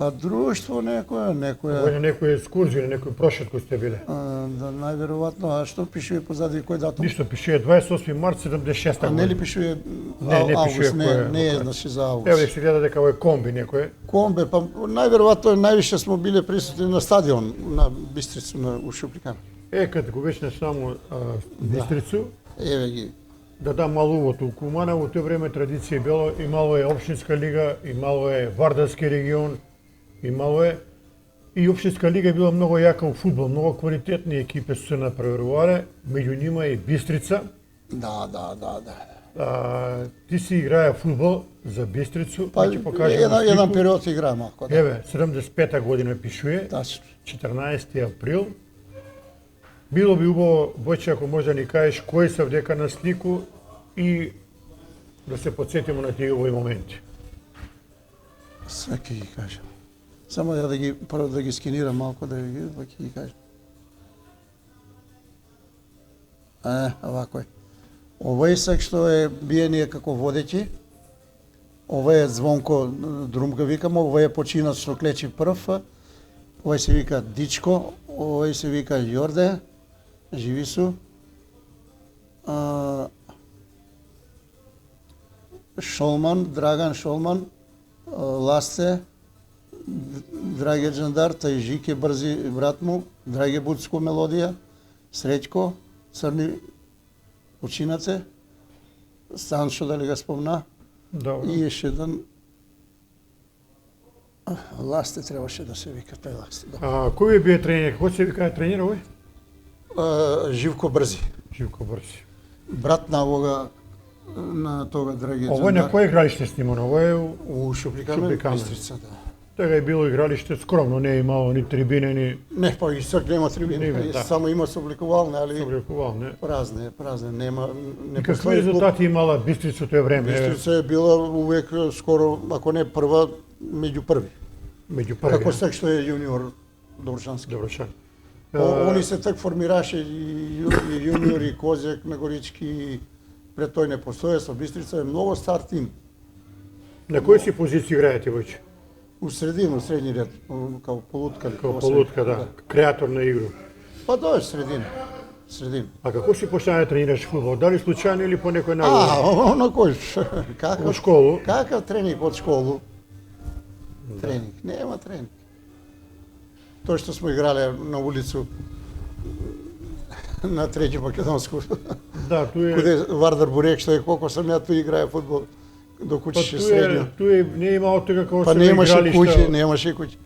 Па друштво некое, Во некој екскурзија, на некој прошетку сте биле. да најверојатно, а што пишува позади кој датум? Ништо пишее 28 март 76 А година. не ли пишува Не август, пишува не, кој е, не е кој е. значи за август. Ево дека се гледа дека ово е комби некој. Комбе, па најверојатно највише смо биле присутни на стадион на Бистрицу на Шуприкан. Кад го вече само Бистрицу, Еве ги. да дам мало увод у Кумана, во тој време традиција било, имало е општинска лига, имало е Вардарски регион, имало е и општинска лига била многу јака у фудбал, многу квалитетни екипи се напреварувале, меѓу нива и Бистрица. Да. Ти си играе фудбал за Бистрицу, Па ќе ти покажам еден слику. период игра малку, да. Еве, 75-та година пишува, Тачно. 14 април. Било би убаво, Бојче, ако може да ни кажеш кои се вдека на слику и да се подсетимо на тие овои моменти. Све ќе ги кажам. Само да ги прво да ги скенирам малку да ги видам, па ќе ги кажам. Овако е. Овој сак што е биение како водеќи. Овој е Звонко Друмга викамо, овој е починат што клечи прв. Овој се вика Дичко, овој се вика Јорде, живи су. Шолман, Драган Шолман, Ласце, Драге Джандар, тај Жике Брзи брат му, Драге Буцко Мелодија, Среќко, Црни Починаце, Станшо дали го спомна, Добро. и еше еден Ласте требаше да се вика тај Ласте. Да. Кој ви бие тренер? Кој се вика тренер овој? Живко Брзи, Живко Брзи. брат на овога на тога Драге Овој на Джандар. кој игралиште снимано? Овој е У Шуприкамен, Шуприкамен. Бистрица, да. Тега е било игралиште скромно, не е имало ни трибине, ни Не, па и сак нема трибини, Нема, да. само има собликувални, али облекувал, не. празне, нема, не И какви постои клуб. резултати имала Бистрица тој време? Бистрица е била увек скоро, ако не прва, меѓу први. Меѓу први. Како сак што е јуниор Доброчански. Доброчан. Они се так формираше и јуниор и Козјак на Горички, и пред тој не постоje, со Бистрица е многу стар тим. На кој си позиција играете војче? У средину, средни ред, као полутка. Као полутка, да. Креатор на игру. Па тоа е средина. А како си почна да тренираш фудбал? Дали случајно или по некој начин? На кој? У Какав школу? Какав тренинг од школу? Тренинг, нема тренинг. Тоа што смо играле на улицу на Треќи Македонско. Да, туе Куде Вардар Бурек што е колку сам ја тој играе фудбал док учеше средно. туе не имало тоа како Па се немаше игралишта. куќи, немаше куќи.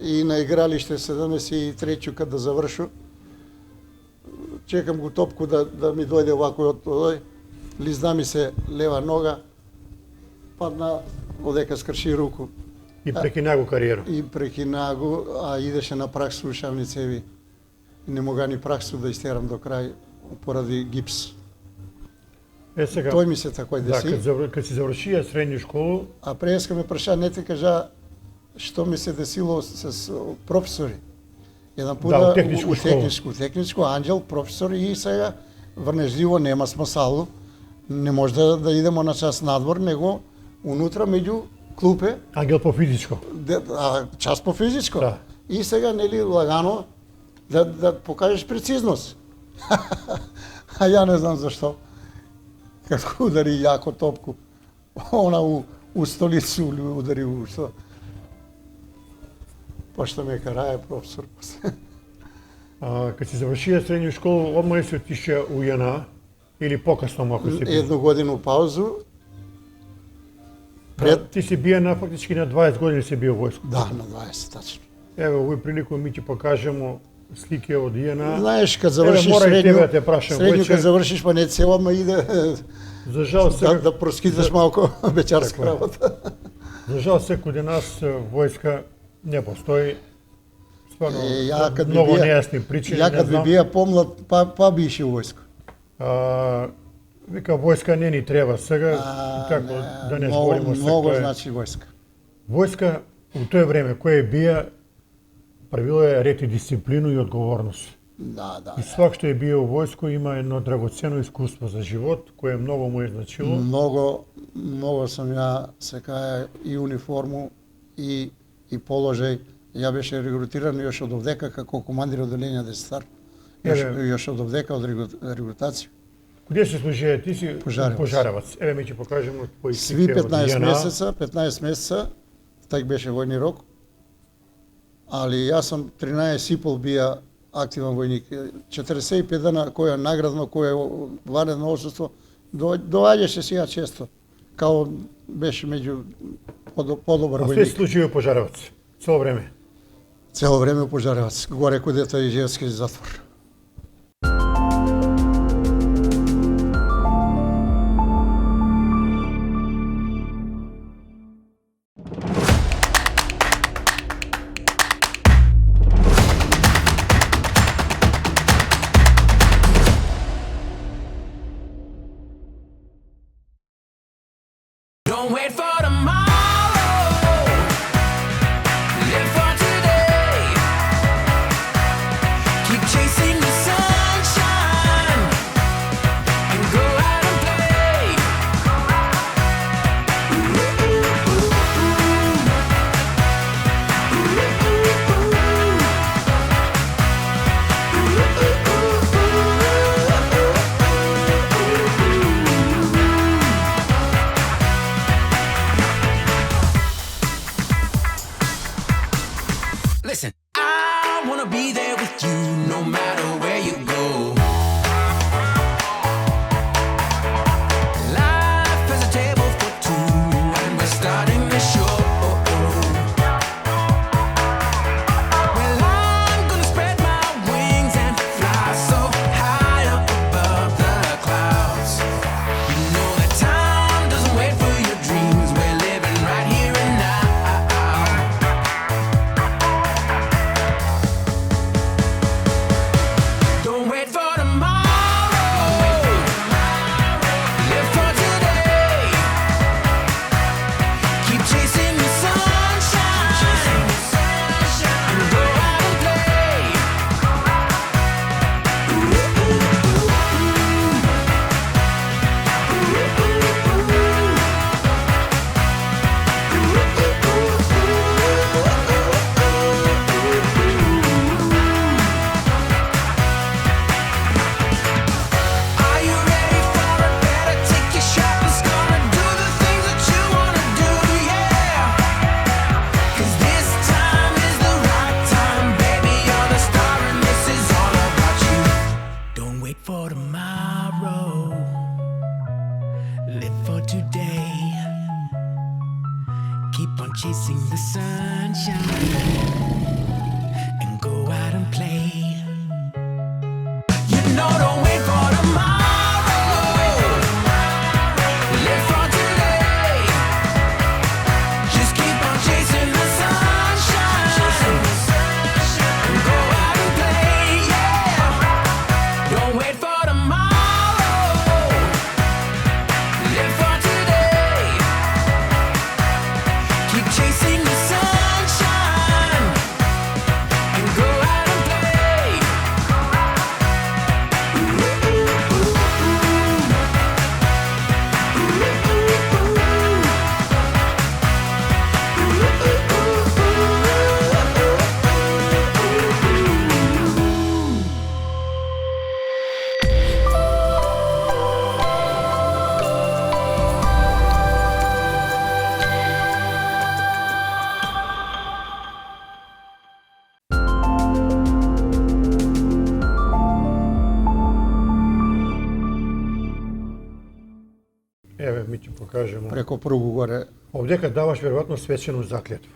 И на игралиште 73 кога да завршу, чекам го топку да ми дојде овако од тој, лизна ми се лева нога, падна одека скрши руку И прекина го кариера. и прекина го, а идеше на праксу ушавни цеви. Не мога ни праксу да истерам до крај поради гипс. Сега, Тој ми се такој да, деси. кад си завршија средњу школу, А преска ме праша, не ти кажа што ми се десило с професори. Еден пut Да, у техничку школу. техничку, Анđел, професор и сега врнежливо нема смисало. Не може да идемо на час надвор, него унутра меѓу клупе, Ангел по физичко. час по физичко. Да. И сега нели лагано да покажеш прецизност. А ја не знам зашто. Како удари јако топку, она у столицу или удари у што. Пошто ме карае професор. Кад си завршија средњу школу, одма се отишја у ЈНА или покасно ако си бил? Едну годину паузу. Ти си бија на фактички на 20 години си бил војско. Да, на 20, тачно. Еве, овој прилику ми ќе покажемо слики од ЈНА. Знаеш, кад завршиш мора и тебе да те средњу, прашам, средњу Војче. кад завршиш, па не цела, ма иде За жал сега, да проскиташ малко бечарска Така е. работа. за жал секој ден нас војска не постои. Стварно, Ја кад би многу бија- нејасни причини, Ја не кад би знам. бија помлад, па би иши у војско. Вика војска не ни треба сега, како да не зборимо сега. Многу значи војска. Војска у тој време кој бија правило е ред и дисциплину и одговорност. Да. И свак што е био у војско има едно драгоцено искуство за живот кое многу му е значило. Многу сам ја се каја и униформу и и положај. Ја беше регрутиран још од овдека како командир оделение Десетар. Још од овдека од регрутација. Куде се служи? Ти си Пожареvac. Пожареvac. Еве ми ќе покажеме твои Сви слики од 15 JNA. месеца, 15 месеца, тај беше војни рок. Али јас сум 13,5 бија активен војник. 45 дена кој е наградно, кој е ванредно отсуство, доаѓаше сега често. Као беше меѓу подобар А се војник. служи во Пожареvac цело време. Цело време Пожареvac, горе кодето е Ижевски затвор. Don't wait for tomorrow. Live for today. Keep chasing the sunshine and go out and play. Listen, I wanna be there with you no matter where you go. Life is a table for two, and we're starting the show. Well, I'm gonna spread my wings and fly so high up above the clouds. You know that time doesn't wait for your dreams. We're living right here and now. Don't wait for tomorrow. Live for today. Keep chasing the sunshine and go out and play. Are you ready for it? Better take your shot. It's gonna do the things that you wanna do, yeah. 'Cause this time is the right time, baby. You're the star and this is all about you. Don't wait for tomorrow. Live for today. Keep on chasing the sunshine and go out and play. You know, don't wait for tomorrow. Live for today. Just keep on chasing the sunshine and go out and play, yeah. Don't wait for tomorrow. Live for today. Keep chasing the sunshine and go out and play. Еве ми ќе покажеме. Преко пругу горе. Овдека даваш веројатно свечену заклетва.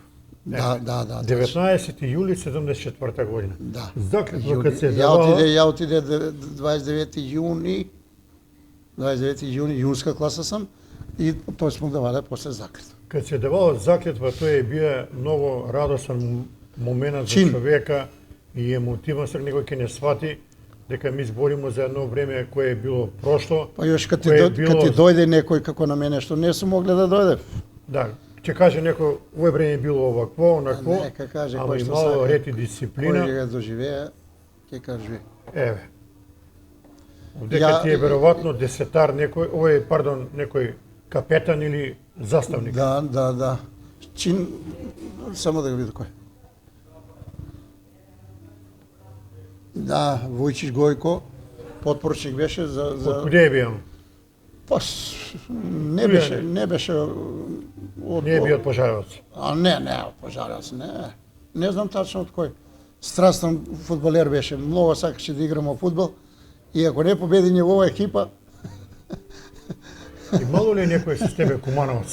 Да. 19 јули 74 година. Да. Заклетва кад се Ја отиде 29 јуни, 29 јуни, јунска класа сам, и тој смо давале после заклетва. Кад се давала заклетва, тој е бија многу радосен момент за Чин. човека и емотивен, сак некој ќе не свати дека ми збориме за едно време кое е било прошло. Па још кад ти кое е било- кад ти дојде некој како на мене што не сум могле да дојде. Да, ќе каже некој, овој време е било овакво, онакво, Нека каже ама кој што имало сака. ред и Кој дисциплина. ја доживеа, ќе каже. Еве. Овдека Ја- ти е веројатно десетар некој, некој капетан или заставник. Да. Чин, само да го видя кој. Да, Војчич Гојко, потпоручник беше за Од куде е бил? па не беше од Не е бил од Пожареvac. А не, од Пожареvac, не. Не знам тачно од кој. Страстен фудбалер беше, многу сакаше да играмо фудбал и ако не победи негова екипа, Имало ли е некој со тебе Кумановаc?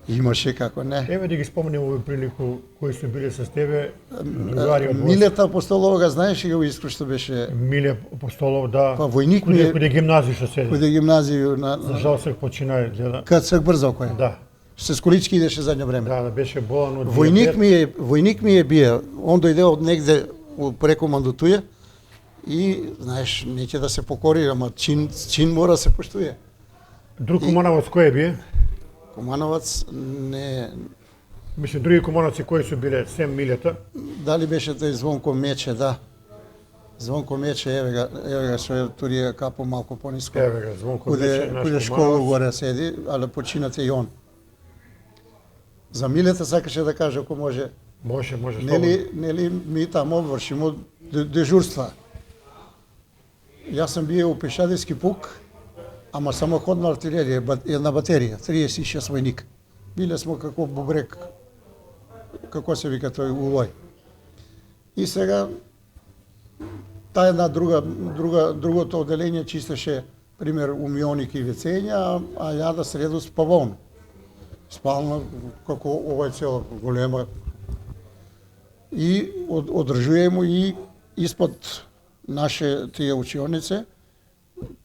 имаше како не. Еве да ги спомнем овој прилику кои се биле со тебе, другари од Војска. Милета Апостолова го знаеш и го Искро што беше Миле Апостолов, да. Па војник ми е- Куде гимназија што седи. каде гимназија За жал се почина, гледа. Кад се брзо кој. Да, Се сколички идеше задњо време. да, беше болан од Војник ми е бие. Он дојде од негде преку Мандутуја и знаеш неќе да се покори, ама чин мора да се поштуе. Друг Кумановаc кој е бие? Кумановаc не Мислам, други Кумановци кои се биле, сем Милета. дали беше тој Звонко Мече, да. Звонко Мече, еве го со турија капо малку пониско. Еве га, Звонко Мече, наш Куде школа Кумановаc. горе седи, але починате и он. За Милета сакаше да каже ако може. Може слободно. Нели ми тамо вршимо дежурства. Јас сум бие у пешадиски пук, ама самоходна артилерија, една батерија, 36 војник. Биле смо како бубрек, како се вика тој улој. И сега таа една другото оделение чистеше пример умионик и вецења, а ја да среду спавално. Спална како ова е цела голема. И одржуваме и испод наше тие учионице,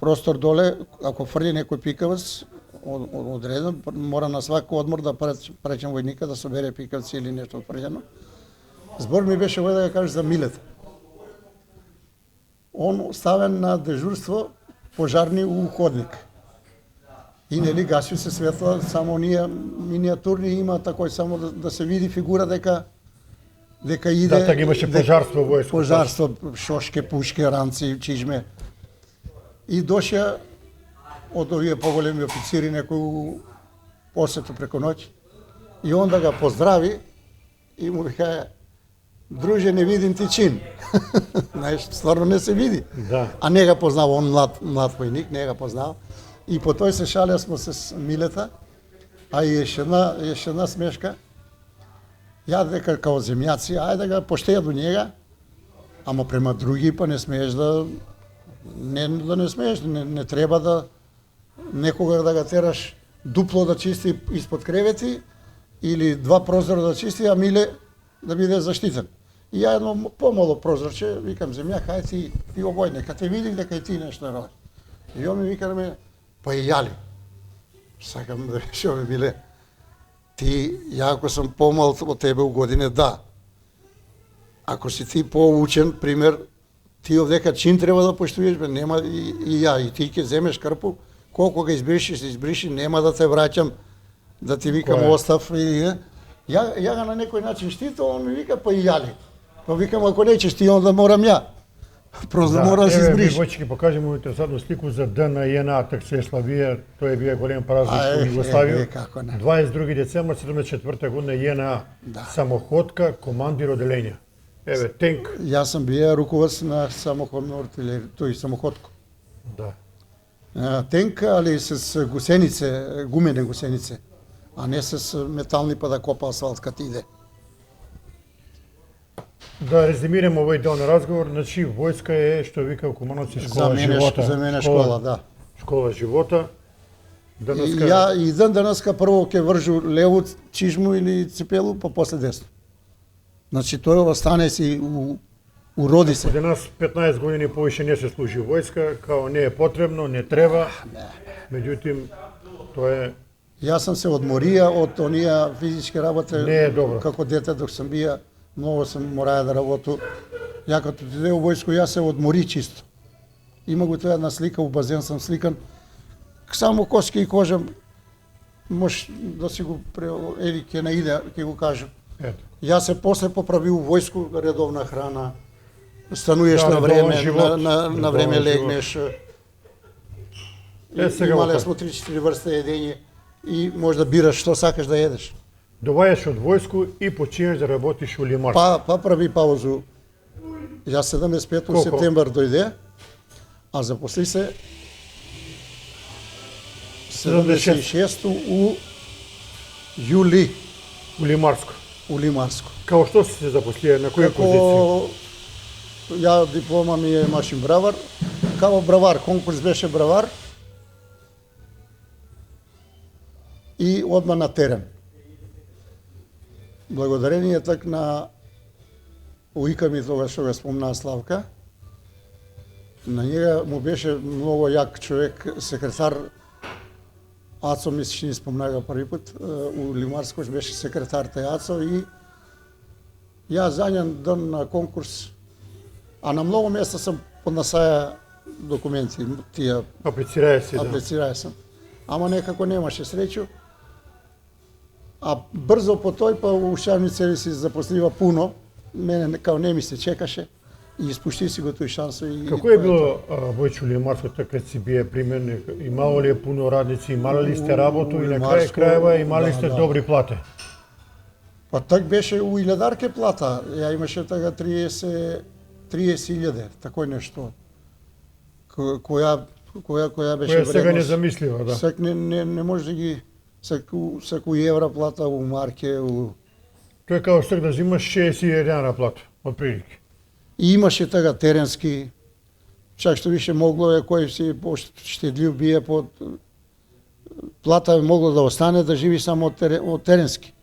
простор доле, ако фрли некој пикаваc, одреден, мора на свако одмор да пречем војника да собере пикавци или нешто отфрљено. Збор ми беше овој да ја кажеш за Милета. Он ставен на дежурство пожарни у ходник. И нели гаси се светла, само ние миниатурни има такој само да се види фигура дека иде. Да, така имаше пожарство во војското. Пожарство, шошке, пушке, ранци, чижме. И доше од овие поголеми официри некој у посету преку ноќ. И онда го поздрави и му вика: "Друже, не видим ти чин." Знаеш, стварно не се види. Да. А не го познава, он млад војник, не го познава. И по тој се шалеа смо се с Милета, а и еше една смешка. Ја дека као земјаци, ајде да го поштеја до njega, ама према други па не смееш не смееш, не треба да некога да го тераш дупло да чисти испод кревети или два прозора да чисти, а Миле да биде заштитен. И ја едно помало прозорче, викам земја, хај ти овој, нека те видим дека и ти нешто работиш. И он ми вика на мене, па и јали. Сакам да шо ми Миле, ти, ја ако сум помал од тебе у године, да. Ако си ти поучен, пример, ти овдека чин треба да поштуеш, бе, нема и ја, и ти ќе земеш крпу, колку ga избриши, нема да те враќам, да ти викам остав и ја ga на некој начин штитам, он ми вика па и јали. Па викам ако неќеш ти onda морам ја. Просто мора да се избриш. Еве Војчки покажи му интересантну слику за ДН и НА Славија, тој е бил голем празник во Југославија. 22 децември 74 година ЈНА. Самоходка, командир оделење. Еве тенк. Јас сум бија руководец на самоходно артилерија, тој самоходко. Да. Тенк, али с гусенице, гумени гусенице, а не с метални па да копа асфалт кад иде. Да резимираме овој дел на разговор, значи војска е што вика Кумановци школа живота. За мене школа, да. Школа живота. И ја и денеска прво ќе вржу лево чижму или ципелу, па после десно. Значи тој остане си уроди се. Каде нас 15 години повише не се служи војска, као не е потребно, не треба. Меѓутим, тоа е. Јас сам се одморија од оние физички работи. Не е добро. Како дете док сам бија, многу сам мораја да работу. Ја като иде у војско, јас се одмори чисто. Има го тоа една слика, у базен сам сликан. Само коски и кожа, може да си го или ќе наиде, ќе го кажам. Ето. Јас се после поправи у војско, редовна храна, стануеш на време, на време легнеш. Имале смо 3-4 врста едење и може да бираш што сакаш да едеш. Доваѓаш од војску и починеш да работиш у Лимарско. Па прави паузу. Јас 75 Колку? септембар дојде, а запосли се 76 у јули У Лимарско. у Лимарско. Као што си се запослија, на која позиција? Ја диплома ми е машин бравар, као бравар, конкурс беше бравар и одма на терен. Благодарение так на уика ми тога што го спомна Славка, на njega му беше многу јак човек, секретар Ацо, мислиш, че ни спомна го први пат, у Лимарско беше секретар тај Ацо и ја задњан ден на конкурс, а на многу места сам поднасаја документи, тие Аплицирај си, да. аплицирај сам. Ама некако немаше среќу. А брзо по тој, па у Шармице си запослива пуно, мене као не ми се чекаше и испушти си го тој шансо. И Како е било Војче у Лимарско кога си бие примен? Имало ли е пуно радници, имали ли сте работу и на крај Лимарско, крајва имали да, сте да. добри плате? Па так беше у илјадарке плата, ја имаше така 30.000, такој нешто. Која беше Која сега вредност. незамислива, да. Сак не може да ги саку евра плата у марке, Тоа е као сега да зимаш 61 на плата, од прилики. и имаше така теренски, чак што више могло е кој си поштедлив бие под плата е могло да остане да живи само од теренски.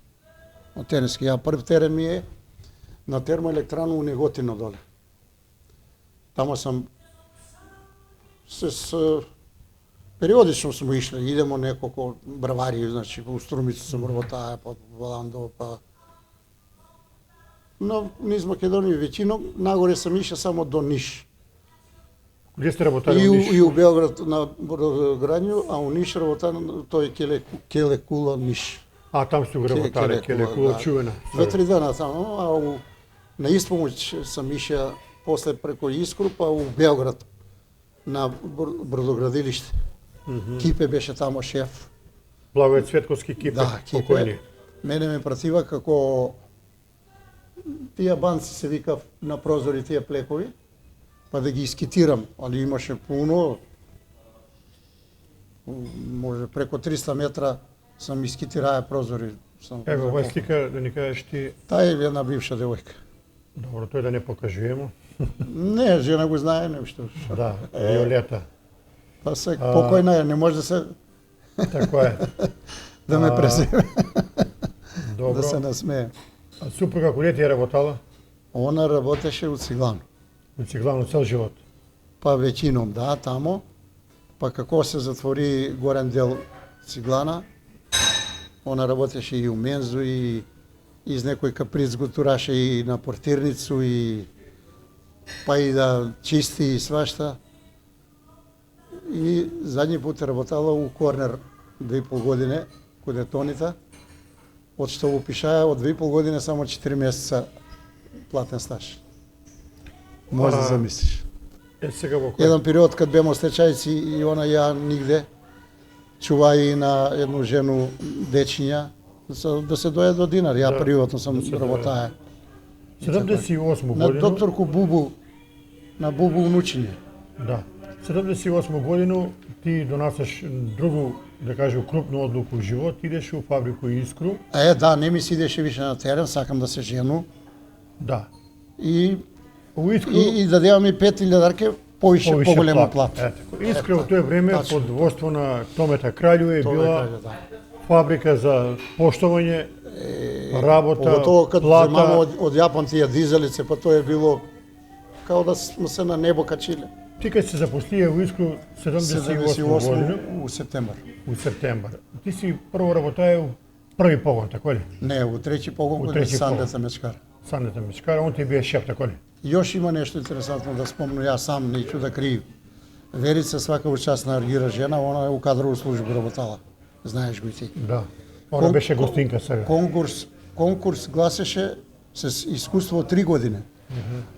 Од теренски. Ја прв терен ми е на термоелектрану у Неготино доле. Тамо сам периодично смо ишле, идемо неколку бравари, значи у Струмица сам работаа, под Валандо, па но низ Македонија веќино, нагоре сам иша само до Ниш. Где сте работали И у у, Ниш? и у Белград на бродоградњу, а у Ниш работа тој Келе Кула Ниш. А, там сте го работали, Келекула, да. чувена. 2-3 дена таму, а на испомоќ сам иша после преко Искру, па у Белград на бродоградилиште. Кипе беше тамо шеф. Благоје Цветковски Кипе, Да, покојни. Кипе. Мене ме пратива како тие банци се викав на прозори тие плекови, па да ги искитирам, али имаше пуно, може преко 300 метра сам искитираа прозори. Ево, оваа слика да ни кажеш ти, Таа е една бивша девојка. добро, тој да не покажуваме. Не, жена го знае нешто. Да, Виолета. Па се покојна е, не може да се Така е. да ме преземе, Добро. да се насмее. А супруга кој ти е работала? Она работеше у Циглано. У Циглано цел живот. Па веќином да, тамо. Па како се затвори горен дел Циглана, она работеше и у Мензу и из некој каприц го тураше и на портирницу и па и да чисти и свашта. И задни пут работала у Корнер 2,5 години каде Тонита. Од што го пишаја од 2,5 години само 4 месеца платен стаж. Може да замислиш. Е, сега во кој? Еден период кад бемо стечајци и она ја нигде, чувај и на едну жену дечиња, да се дојде до динар. Ја Да, приватно сам да се работаја. 78 На годину. докторку Бубу, на Бубу унучиње. Да. 78 годину ти донасаш другу, да кажем, крупну одлуку у живот, идеш у фабрику Искру. Да, не ми се идеше више на терен, сакам да се жену. Да. И У Искру и да дадеме 5.000 повише, повише поголема плата. плата. Ето, Искра во тоа време Тачно. под водство на Томета Краљу е Тоа била кажа, да. фабрика за поштовање, работа, Поготово кад земамо плата. од Јапон тие дизелице, па тоа е било као да сме се на небо качиле. Ти кај се запослија у Искру 78 годину, у септембар. у септембар. Ти си прво работаја у први погон, тако ли? Не, у трети погон У кај трети Сандеца мечкар. Санета Мечкара, он ти бие шеф, тако ли? Још има нешто интересантно да спомну, јас сам неќу да крив. Верица свака учасна аргира жена, она е у кадрова служба работала. Знаеш го и ти. Да. Она беше гостинка сега. Конкурс гласеше с искуство од 3 години.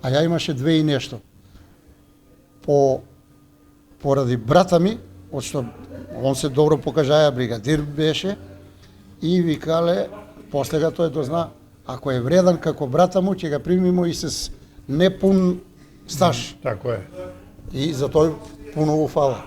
А ја имаше 2 и нешто. Поради брата ми, од што он се добро покажаја, бригадир беше, и викале После тој дозна, ако е вреден како брата му, ќе го примимо и с непун стаж. Тако е. И за тој пуно му фала.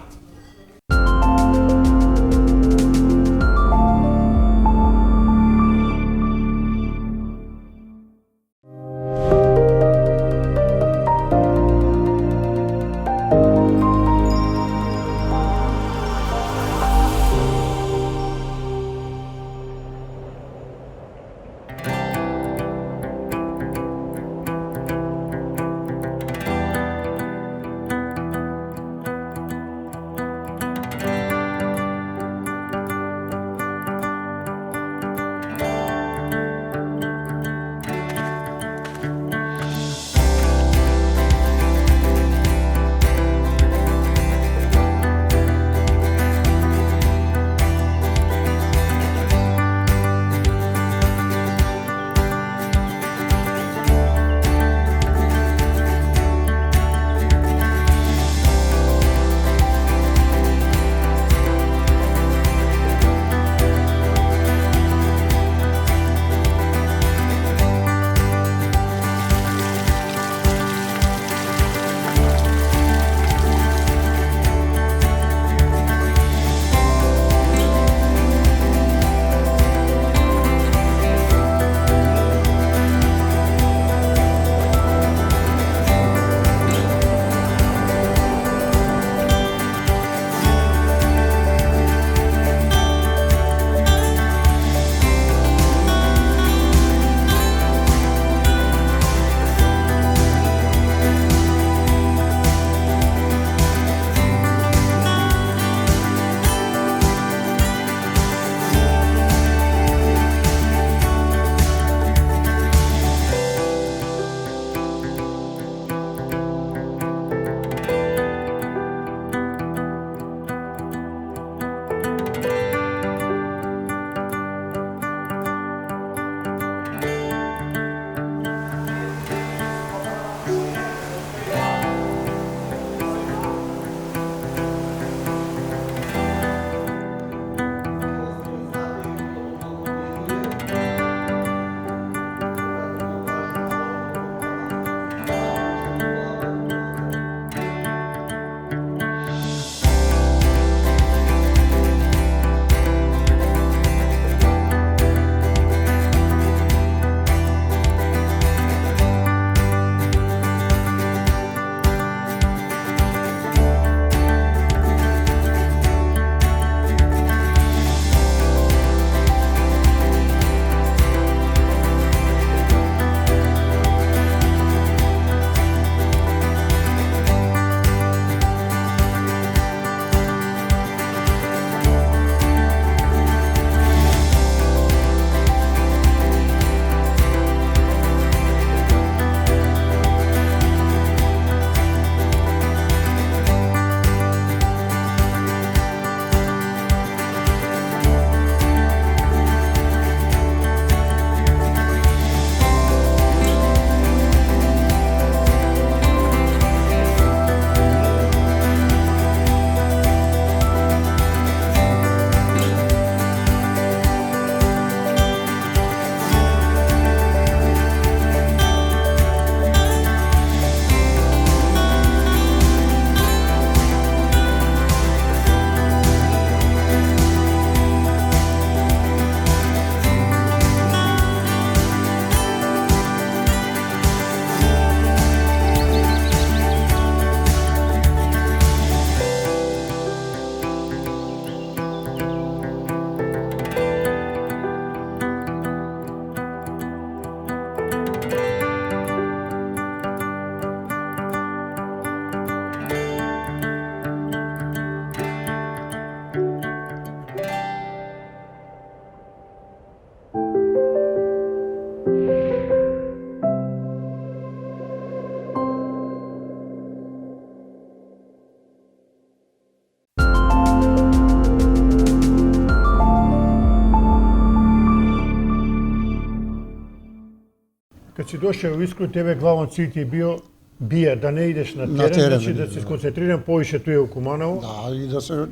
Kad si došao u Iskru, tebe glavni cilj ti je bio да не идеш на терен, терен, значи да се сконцентрирам повише туе у Куманово. Да, и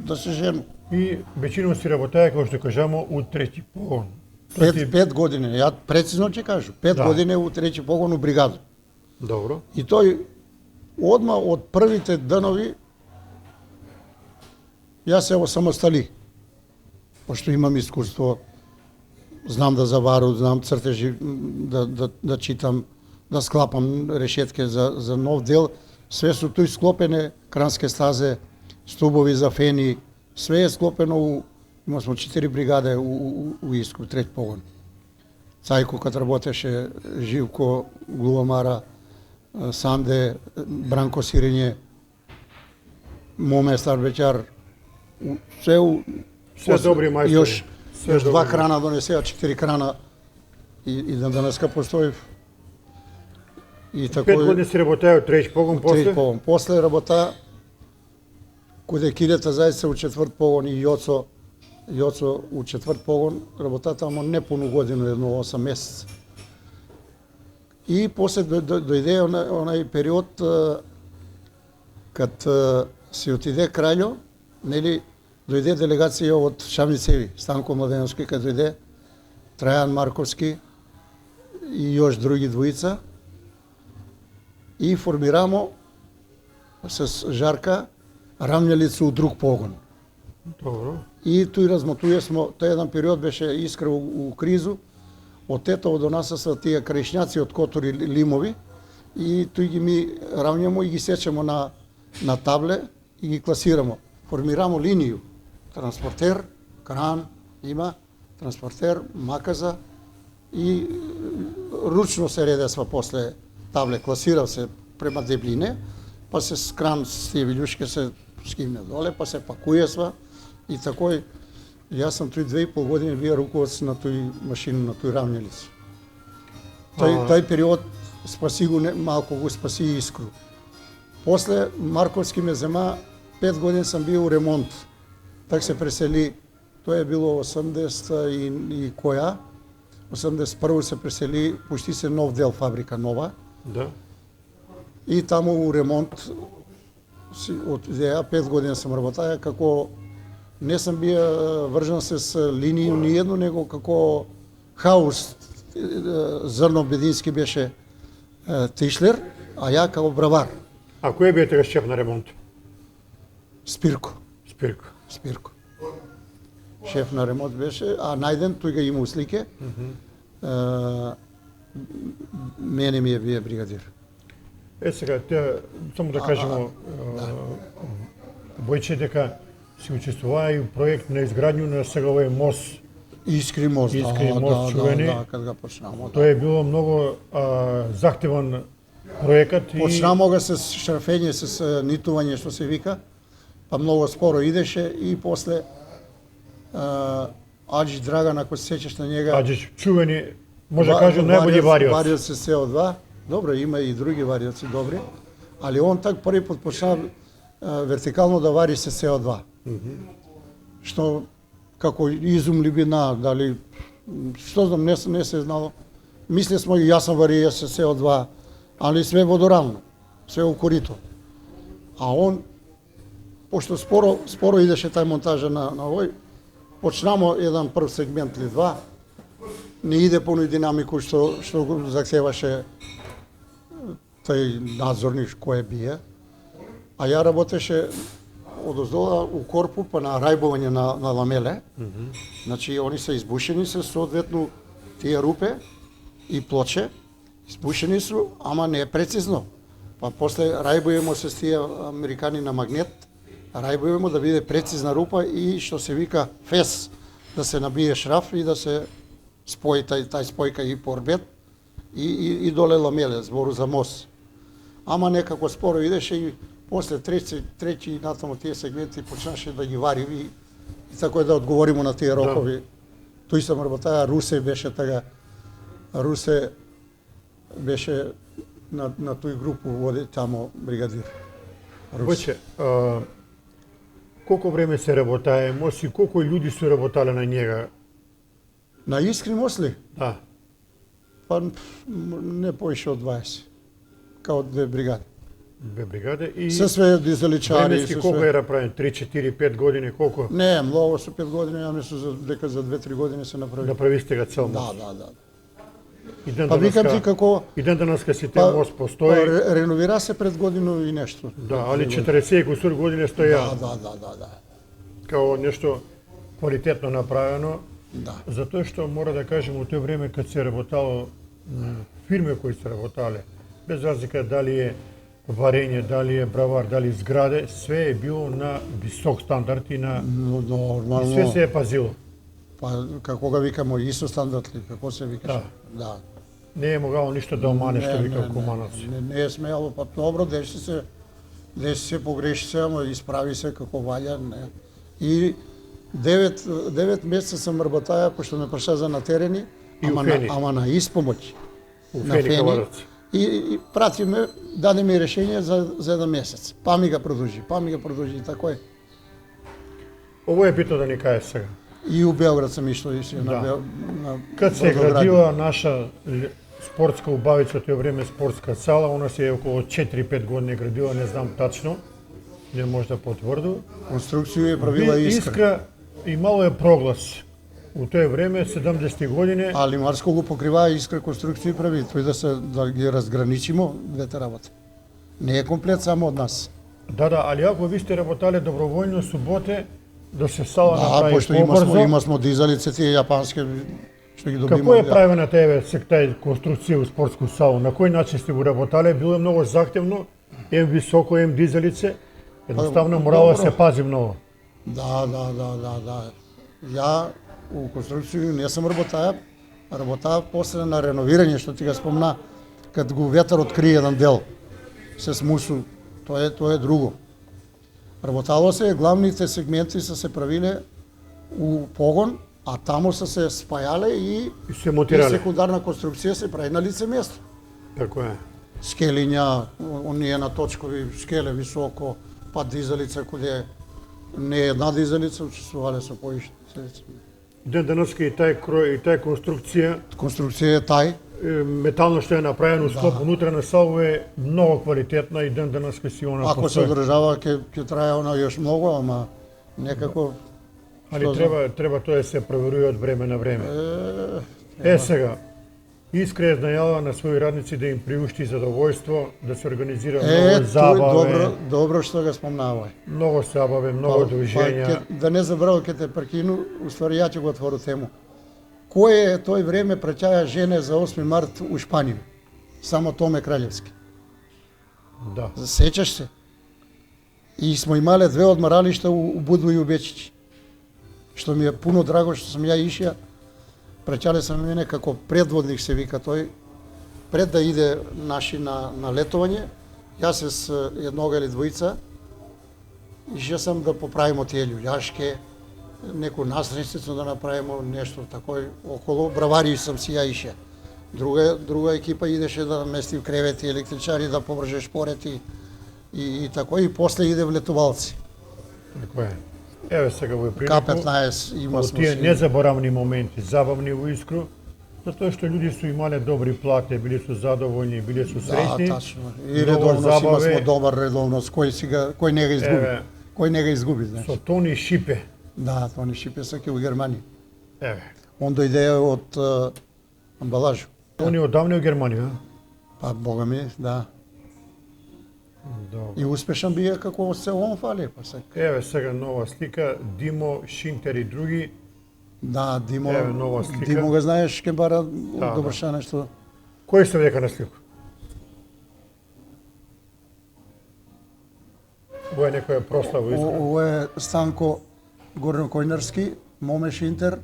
да се жену. И веćinom си работаја, како што кажамо, у трети погон. Пет години, ја прецизно ќе кажу, 5 Да. години у трети погон у бригаду. Добро. И тој одма од првите денови јас се осамостали. Пошто имам искуство, знам да завару, знам цртежи, да читам, да склапам решетке за нов дел, све со тој склопене, кранске стазе, стубови за фени, све е склопено има смо 4 бригаде у Искру, трет погон. Цајко кад работеше, Живко, Глувамара, Санде, Бранко Сирење, Моме Старбеќар, Се добри мајстори. Još Се добри два мајстори. крана донесеа, 4 крана и на денеска постои. И тако 5 години си работеа трети погон Трети после. погон. После работа куде килета зајца у четврт погон и Јоцо у четврт погон, работа тамо не пуну годину, едно 8 месеца. И после дојде онај период кад се отиде Краљо, нели, дојде делегација од Шамницеви, Станко Младеновски кад дојде, Трајан Марковски и још други двојца, и формирамо с Жарка рамњалица у друг погон. Добро. И тој размотуе смо, тој еден период беше Искра у кризу, од Тетово до нас са тие краишњаци од котори лимови, и тој ги ми равњамо и ги сечемо на табле и ги класирамо. Формирамо линију, транспортер, кран, има, транспортер, маказа и ручно се редесва после табле, класирав се према деблине, па се с кран с тие вилјушке се скимне доле, па се пакуесва и такој. Јас сам тој 2,5 години бија руководец на тој машина, на тој равњалица. Тој период спаси го, малку го спаси и Искру. После Марковски ме зема, 5 години сам бил у ремонт. Так се пресели, тоа е било 80 и која, 81 се пресели, пушти се нов дел фабрика нова. Да. И таму у ремонт, од идеја, 5 години сам работаја, како не сам бија вржан се с линију ниедно, него како хаус, Зрно Бедински беше тишлер, а ја како бравар, А кој бие тега шеф на ремонт? Спирко. Спирко. Шеф на ремонт беше, а најден, тој ga има у слике, мене ми е бие бригадир. Сега, само да кажемо, Бојче дека си учествуваа и у проект на изградњу на сега овој мост. Искри мост, Искри мост, чувени. Да, кад го почнамо. Тоа е било многу захтеван проекат. Почнамо го с шрафење, с нитување, што се вика, па многу споро идеше и после Аджи Драган, ако се сеќаш на njega, Аджич, чувени, може да кажем најбољи вариот. Вариоци СО2, добро, има и други вариоци добри, али он так први пат почна вертикално да вари се СО2. Што како изумли би дали што знам, не се знало. Мисле смо и јас сам варија се СО2, али све водорално, све у корито. А он, пошто споро идеше тај монтажа на овој, почнамо еден прв сегмент или два, не иде по оној динамику што го захтеваше тај надзорник кој бие, а ја работеше одоздола у корпу, па на рајбување на ламеле. Значи, они се избушени се соодветно тие рупе и плоче, избушени су, ама не е прецизно. Па после рајбуваме се с тие американи на магнет, рајбуваме да биде прецизна рупа и што се вика фес, да се набие шраф и да се спои тај спојка и порбет и доле ламеле, збору за мост. Ама некако споро идеше и после трети натаму тие сегменти почнаше да ги вари и така да одговоримо на тие рокови. Тој сам работаја, Русе беше така, Русе беше на тој групу води тамо бригадир. Бојче, колку време се работае мост и колку луѓе се работале на njega? На Искри мост ли? Да. Па не поише од 20, као 2 бригади. Две бригади и Се све дизеличари, временски се колку све. е направен? 3, 4, 5 години, колку? Не, многу со 5 години, ја мислам дека за 2-3 години се направи. Направисте го цел Да, мост. да. И ден Па викам ти денеска, како и ден денеска си тен мост постои. реновира се пред годину и нешто. Да, али 40 и кусур години стоја Да. као нешто квалитетно направено. Да. Затоа што мора да кажем у тој време кад се работало фирми кои се работале, без разлика дали е варење, дали е бравар, дали зграде, све е било на висок стандард и на Но, нормално. и све се е пазило. Па како го викамо ИСО стандард ли, како се викаше? Да. Не е могало ништо да омане што вика Кумановци. Не е смеало, па добро, деши се погреши се, ама исправи се како валја. Не. И 9 месеца сам работаја, пошто ме праша за натерени, И у Фени. ама на испомоќ. У на Фени Фени. Каварци. И пратиме, даде ми решение за 1 месец. Па ми го продолжи и тако е. Ово е битно да ни каже сега. И у Белград сам ишло и си Да. на Кад се бродоградија. градила наша спортска убавица, тој време спортска сала, она се е околу 4-5 години градила, не знам тачно, не може да потврду. Конструкција е правила Искра. Имало е проглас. У тој време, 70-ти години, Али Марско го покриваа Искра конструкција прави, тој да ги разграничимо двете работи. Не е комплет само од нас. да, али ако ви сте работале доброволно суботе, да се сала Да, направи пошто побрзо, има смо дизалице тие јапански што ги добиме. како е правена тебе тај конструкција у спортску салу? На кој начин сте го работале? Било е многу захтевно, ем високо, ем дизалице. Едноставно морало да се пази многу. Да. Ја у конструкција не сам работав после на реновирање, што ти го спомна, кад го ветар откри еден дел, се смусу, тоа е друго. Работало се, главните сегменти се правиле у погон, а таму се спајале и И се монтирале. секундарна конструкција се прави на лице место. Така е. Скелиња, оние на точкови скеле високо, па дизалица куде не е една дизалица, учествувале со поиште. Ден денеска и тај крој, и тај конструкција, Конструкција е тај, метално што е направено склоп унутра на салу е многу квалитетна и ден денеска си она ако се постои. одржава ќе трае она још многу, ама некако Али што треба тоа да се проверува од време на време. е, Сега, Искра е најавила на своји радници да им приушти задоволство, да се организира тоа многу е забаве, добро што го спомнавај. многу забаве, многу дружења. да не забравам ќе те прекину, уствари ја ќе го отвору тему. Кој е тој време праќаја жене за 8 март у Шпанија? Само Томе Краљевски. Да. Сеќаш се? И смо имале 2 одмаралишта у Будва и у Бечичи. Што ми е пуно драго што сам ја ишја. Праќале сам мене како предводник се вика тој. Пред да иде наши на летување, јас с еднога или двојца ишја сам да поправимо тие љуѓашке, некој насресница да направимо нешто такој околу. Бравари сам си ја ишја. Друга екипа идеше да намести кревети, електричари да побрже шпорети и тако, и после иде влетувалци. Така е. Еве сега во прилику. К-15 има Од смо тие си. незаборавни моменти, забавни во Искру, затоа што луѓе су имале добри плати, биле су задоволни, биле су Да, среќни. тачно. И многу редовност има забаве. смо добар редовност, кој не го изгуби. Еве. Кој не го изгуби, знаеш. Со Тони Шипе. Да, Тони Шипе саке у Германија. Еве. Он дојде од амбалажу. Тони одамне у Германија. Па, бога ми, да. Добро. И успешен бија како се он фали, па саке. Еве сега нова слика, Димо, Шинтер и други. Да, Димо, Еве, нова слика. Димо го знаеш, ке бара Да. добршане што... Кој се дека на слика? Ово е некоја прослава во Искра. Ово е Станко Горнокојнарски, Моме Шинтер,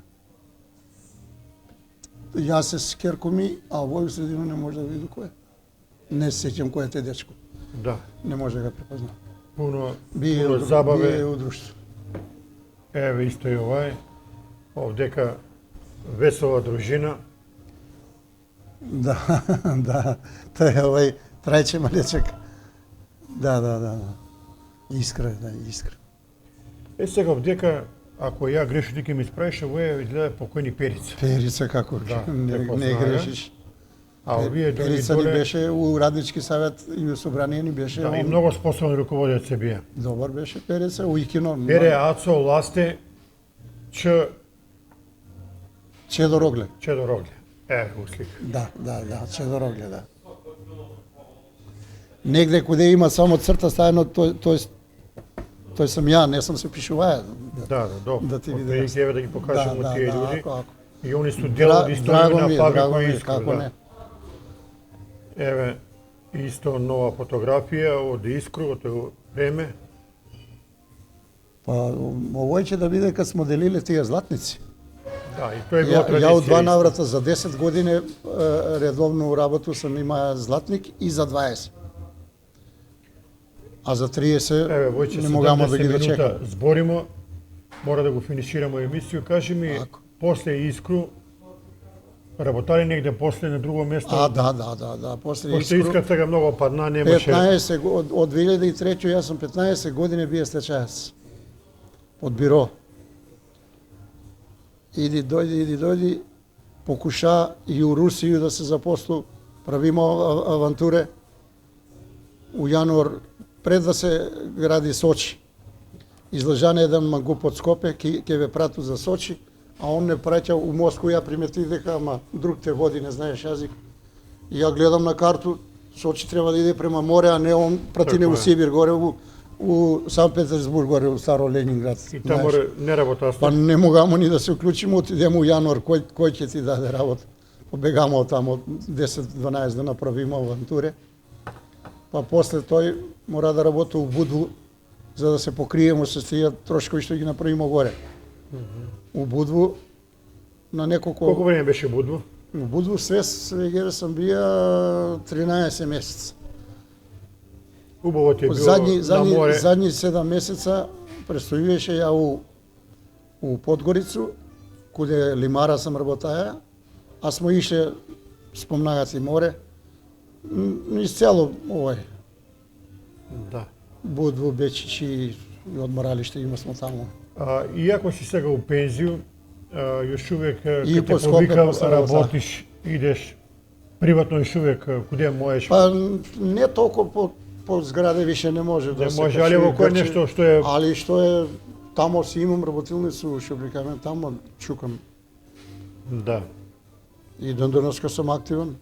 јас се керко ми, а овој средина не може да види кој е. Не се сеќам кој е те дечко. Да. Не може да го препознам. Пуно Бие забаве. у друштво. Еве исто и овај. Овдека весела дружина. Да, да. Тој е овој трајче малечек. Да. Искра, да, искра. Сега овдека, ако ја грешам, ти ќе ми исправиш, ово е изгледа покојни Перица. Перица како Да, не како не знае. грешиш. А овие други Перица ни доле, беше у Раднички савет и у собрание ни беше да, и он многу способен руководец се бие. добар беше Перица, у Икино. Пере, Ацо, Ласте, Чедо Рогле. Чедо Рогле. У слика. Да, Чедо Рогле, да. Негде куде има само црта ставено, тој сам ја, не сум се пишуваја. Да, добро. Да ти види. Прилike еве да ги покажемо тие луѓе. ако. И они су дел од Драго историја ми на е, драго фабрика ми е, Искра. како Да. не. Еве, исто нова фотографија од Искру, од тоа време. Па, овој ќе да биде кад смо делиле тие златници. Да, и тоа е било традиција. Ја од два исто. наврата за 10 години редовно работу сам има златник и за 20. А за 30 Еве, Војче, не могамо да 70 ги минута дочекам. зборимо. Мора да го финиширамо емисију. Кажи ми, Ако. после Искру, работали негде после на друго место? Да. После Пошто Искру, Искра сега многу падна, немаше... 15 од 2003 јас сум 15 години бие стечаец. Од биро. Иди дојди, покуша и у Русију да се запослу, правимо авантуре. У јануар, пред да се гради Сочи, излежан еден мангуп од Скопе, ќе ве прату за Сочи, а он не праќа у Москва, ја приметив дека, ама друг те води, не знаеш јазик. И ја гледам на карту, Сочи треба да иде према море, а не он прати не Така у е. Сибир, горе у Сан Петерсбург, горе у Старо Ленинград. И таму знаеш. не работа. Па не могамо ни да се уклучиме, отидемо у јануар, кој ќе ти даде работа. Побегамо од тамо 10-12 да направиме авантуре. Па после тој мора да работи у Будву, за да се покриеме со тие трошкови што ги направиме горе. У Будву на неколку... Колку време беше Будво? У Будву све сам бија 13 месеца. Убаво ти е било на море. Задни 7 месеца престојуваше ја у Подгорицу, куде лимара сам работаја, а смо ише спомнагаци море, низ цело овој Да. Будву, Бечичи и одморалиште има смо таму. Иако си сега у пензију, још увек И кога по те Скопје повикам, после работиш, идеш приватно још увек куде можеш. Па не толку по зграде више не може да Не се може, али качи во кој грчи. нешто што е... Али што е тамо си имам работилницу, што викаме, тамо чукам. Да. И денеска сум активен.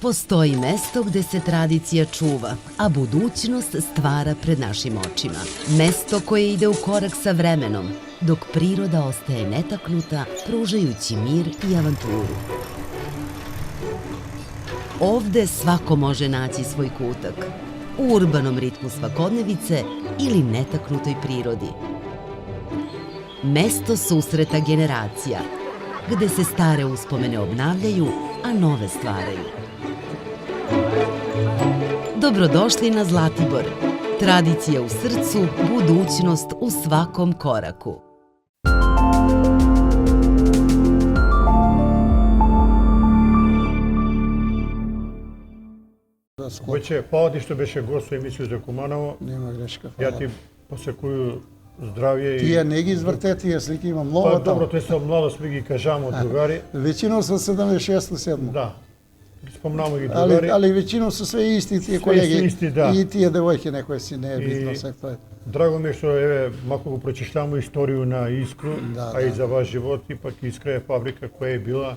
Postoji mesto gde se tradicija čuva, a budućnost stvara pred našim očima. Mesto koje ide u korak sa vremenom, dok priroda ostaje netaknuta, pružajući mir i avanturu. Ovde svako može naći svoj kutak, u urbanom ritmu svakodnevice ili netaknutoj prirodi. Mesto susreta generacija, gde se stare uspomene obnavljaju, a nove stvaraju. Dobrodošli na Zlatibor. Tradicija u srcu, budućnost u svakom koraku. Војче, фала ти што беше гост во емисију за Куманово. Нема грешка. Ја ти посекую здравје Тие и... не ги изврте, тие слики има многу Па таму. добро, тој се младост ми ги кажамо другари. Веќино се 76-7. Да. Спомнамо ги Али, другари. али веќино се све исти тие Све колеги. исти, да. И тие девојки некои си не е И- битно се тоа е. Драго ми е што еве мако го прочитамо исторiju на Искру, Да, а и да. за ваш живот, ипак Искра е фабрика која е била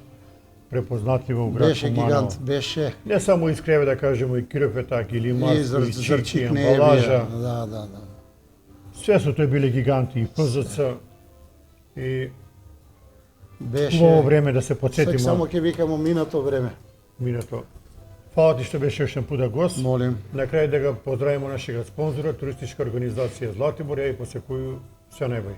препознатлива у град Беше Куманово. гигант, беше. Не само Искра, еве да кажеме и Киров е така, или И Марско, и Чики, Зрчик не е Амбалажа. бија. Да. Све су тој биле гиганти, и ПЗЦ, и Беше. убаво време да се Сек подсетимо само ќе викамо минато време. минато. Фала ти што беше уште пуда гост. Молим. На крај да го поздравимо нашиот спонзор, туристичка организација Златибор, ја и посекую се најбоље.